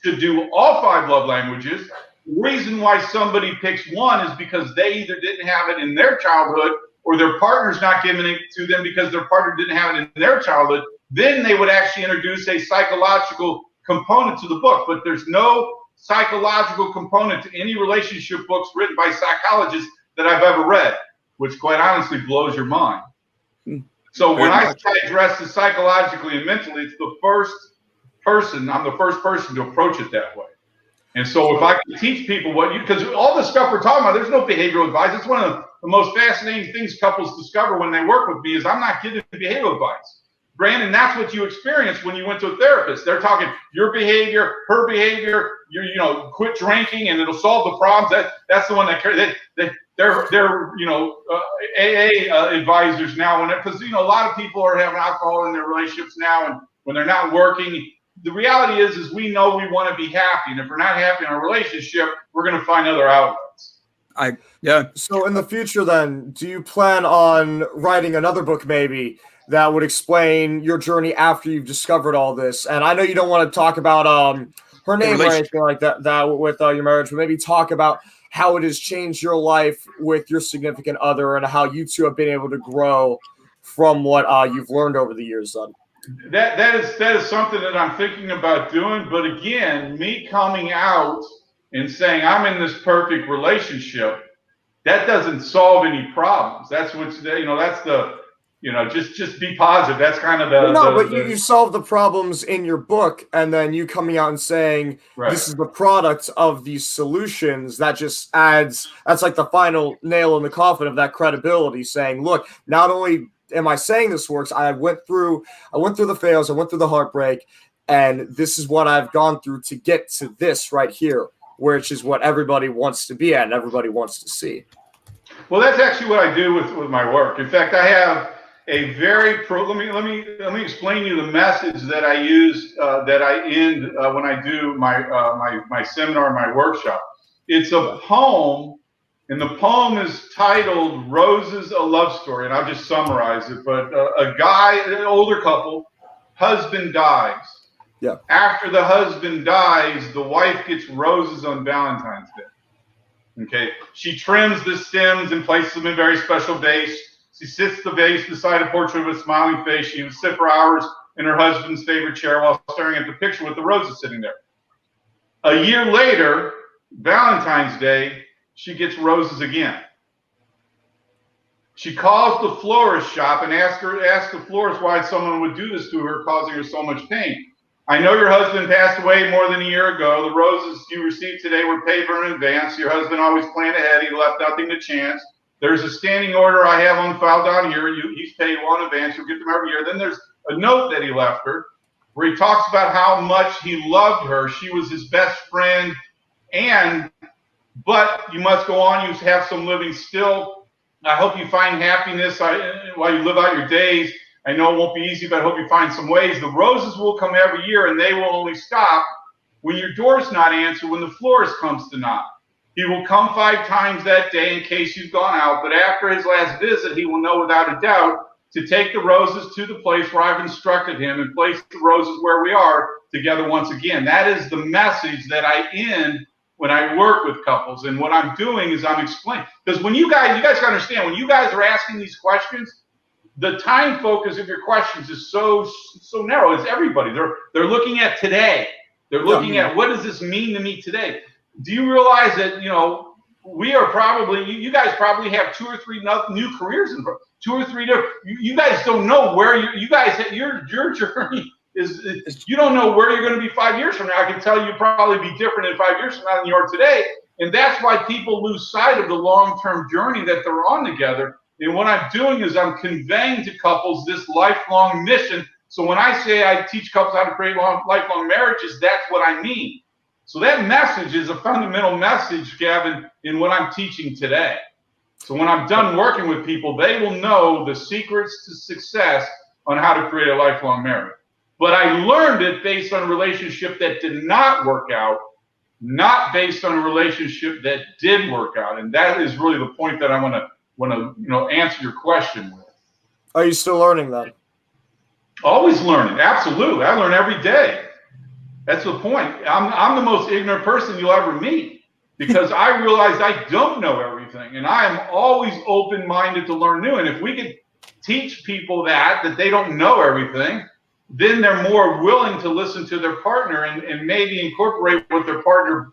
should do all 5 love languages. The reason why somebody picks one is because they either didn't have it in their childhood or their partner's not giving it to them because their partner didn't have it in their childhood, then they would actually introduce a psychological component to the book. But there's no psychological component to any relationship books written by psychologists that I've ever read, which quite honestly blows your mind. So when I address this psychologically and mentally, it's I'm the first person to approach it that way. And so if I can teach people because all the stuff we're talking about, there's no behavioral advice. It's one of the most fascinating things couples discover when they work with me is I'm not giving behavioral advice. Brandon, that's what you experienced when you went to a therapist. They're talking your behavior, her behavior, quit drinking and it'll solve the problems. That's the one that they're AA advisors now, because a lot of people are having alcohol in their relationships now, and when they're not working, the reality is we know we want to be happy, and if we're not happy in our relationship, we're going to find other outlets.
So in the future, then, do you plan on writing another book, maybe, that would explain your journey after you've discovered all this? And I know you don't want to talk about her name or anything like that with your marriage, but maybe talk about how it has changed your life with your significant other and how you two have been able to grow from what you've learned over the years.
That is something that I'm thinking about doing. But again, me coming out and saying I'm in this perfect relationship, that doesn't solve any problems. That's just be positive. That's kind of
you solve the problems in your book, and then you coming out and saying this is the product of these solutions. That just adds. That's like the final nail in the coffin of that credibility. Saying, look, not only am I saying this works, I went through the fails, I went through the heartbreak, and this is what I've gone through to get to this right here, which is what everybody wants to be at and everybody wants to see.
Well, that's actually what I do with my work. In fact, I have a very let me explain to you the message that I use that I end when I do my seminar, my workshop. It's a poem, and the poem is titled "Roses: A Love Story," and I'll just summarize it. But an older couple, husband dies.
Yeah.
After the husband dies, the wife gets roses on Valentine's Day. Okay. She trims the stems and places them in a very special vase. She sits the vase beside a portrait of a smiling face. She would sit for hours in her husband's favorite chair while staring at the picture with the roses sitting there. A year later, Valentine's Day, she gets roses again. She calls the florist shop and asks the florist why someone would do this to her, causing her so much pain. I know your husband passed away more than a year ago. The roses you received today were paid for in advance. Your husband always planned ahead. He left nothing to chance. There's a standing order I have on file down here. He's paid well in advance. You'll get them every year. Then there's a note that he left her where he talks about how much he loved her. She was his best friend. But you must go on. You have some living still. I hope you find happiness while you live out your days. I know it won't be easy, but I hope you find some ways. The roses will come every year, and they will only stop when your door's not answered, when the florist comes to knock. He will come 5 times that day in case you've gone out, but after his last visit, he will know without a doubt to take the roses to the place where I've instructed him and place the roses where we are together once again. That is the message that I end when I work with couples. And what I'm doing is I'm explaining. Because when you guys gotta understand, when you guys are asking these questions, the time focus of your questions is so narrow. It's everybody. They're looking at today. They're looking at what does this mean to me today? Do you realize that, we are probably, you guys probably have 2 or 3 new careers in 2 or 3 different, you guys don't know where your journey is, you don't know where you're going to be 5 years from now. I can tell you probably be different in 5 years from now than you are today. And that's why people lose sight of the long-term journey that they're on together. And what I'm doing is I'm conveying to couples this lifelong mission. So when I say I teach couples how to create lifelong marriages, that's what I mean. So that message is a fundamental message, Gavin, in what I'm teaching today. So when I'm done working with people, they will know the secrets to success on how to create a lifelong marriage. But I learned it based on a relationship that did not work out, not based on a relationship that did work out. And that is really the point that I want to answer your question with.
Are you still learning that?
Always learning, absolutely. I learn every day. That's the point. I'm the most ignorant person you'll ever meet because I realized I don't know everything, and I am always open-minded to learn new. And if we could teach people that they don't know everything, then they're more willing to listen to their partner and maybe incorporate what their partner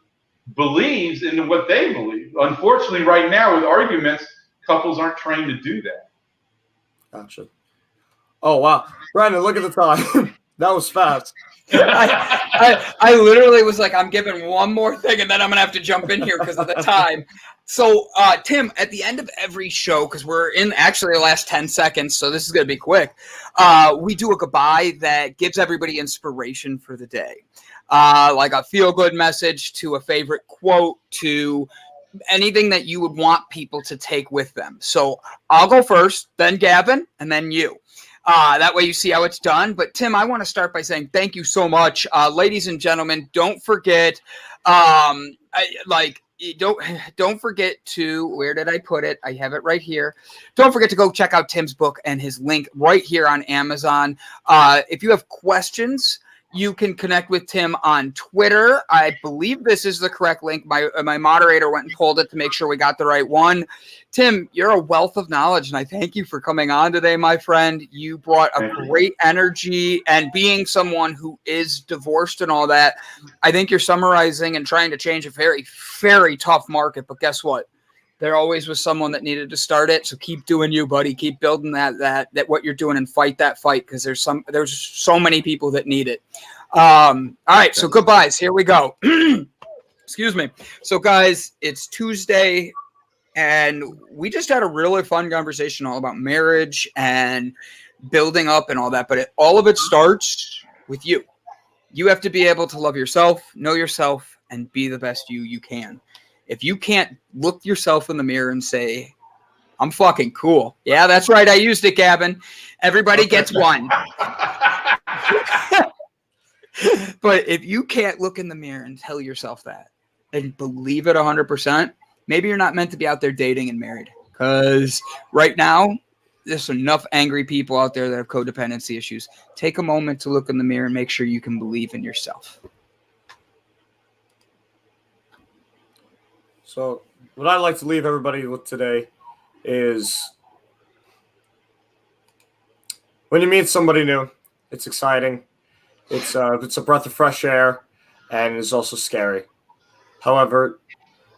believes into what they believe. Unfortunately, right now with arguments, couples aren't trained to do that.
Gotcha. Oh, wow. Brandon, look at the time. That was fast.
I literally was like, I'm giving one more thing, and then I'm going to have to jump in here because of the time. So, Tim, at the end of every show, because we're in actually the last 10 seconds, so this is going to be quick, we do a goodbye that gives everybody inspiration for the day. Like a feel-good message to a favorite quote to anything that you would want people to take with them. So I'll go first, then Gavin, and then you. That way you see how it's done. But Tim, I want to start by saying thank you so much. Ladies and gentlemen, don't forget, don't forget to, where did I put it? I have it right here. Don't forget to go check out Tim's book and his link right here on Amazon. If you have questions, you can connect with Tim on Twitter. I believe this is the correct link. My moderator went and pulled it to make sure we got the right one. Tim, you're a wealth of knowledge, and I thank you for coming on today, my friend. You brought a great energy, and being someone who is divorced and all that, I think you're summarizing and trying to change a very, very tough market. But guess what? There always was someone that needed to start it. So keep doing you, buddy. Keep building that what you're doing and fight that fight, because there's so many people that need it. All right, so goodbyes. Here we go. Excuse me. So guys, it's Tuesday, and we just had a really fun conversation all about marriage and building up and all that. But all of it starts with you. You have to be able to love yourself, know yourself, and be the best you can. If you can't look yourself in the mirror and say, I'm fucking cool. Yeah, that's right. I used it, Gavin. Everybody gets one. But if you can't look in the mirror and tell yourself that and believe it 100%, maybe you're not meant to be out there dating and married. Because right now, there's enough angry people out there that have codependency issues. Take a moment to look in the mirror and make sure you can believe in yourself.
So what I'd like to leave everybody with today is when you meet somebody new, it's exciting. It's a breath of fresh air, and it's also scary. However,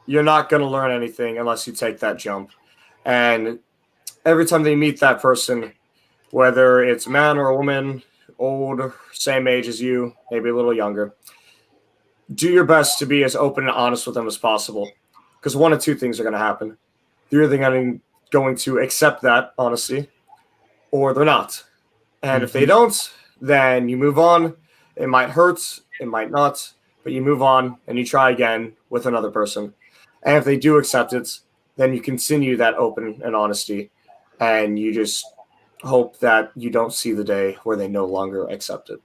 you're not going to learn anything unless you take that jump. And every time they meet that person, whether it's a man or a woman, old, same age as you, maybe a little younger, do your best to be as open and honest with them as possible. Because one of two things are going to happen. They're either going to accept that honesty, or they're not. And if they don't, then you move on. It might hurt, it might not, but you move on and you try again with another person. And if they do accept it, then you continue that open and honesty, and you just hope that you don't see the day where they no longer accept it.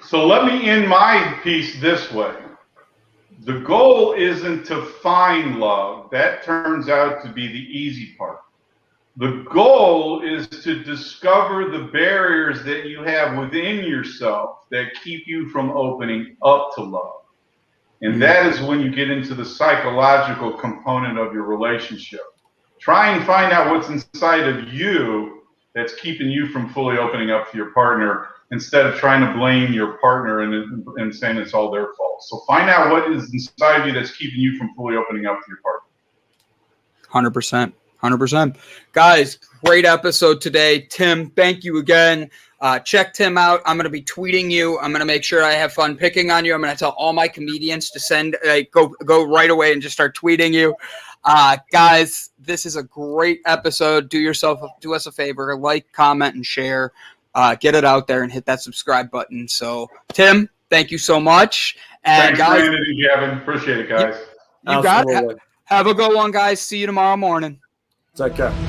So let me end my piece this way. The goal isn't to find love. That turns out to be the easy part. The goal is to discover the barriers that you have within yourself that keep you from opening up to love. And that is when you get into the psychological component of your relationship. Try and find out what's inside of you that's keeping you from fully opening up to your partner, instead of trying to blame your partner and saying it's all their fault. So find out what is inside of you that's keeping you from fully opening up to your partner.
100%. 100%. Guys, great episode today. Tim, thank you again. Check Tim out. I'm going to be tweeting you. I'm going to make sure I have fun picking on you. I'm going to tell all my comedians to send, go right away and just start tweeting you. Guys, this is a great episode. Do us a favor, like, comment, and share. Get it out there and hit that subscribe button. So, Tim, thank you so much. And
thanks,
guys,
Brandon and Gavin. Appreciate it, guys.
You got it. Have a good one, guys. See you tomorrow morning.
Take care.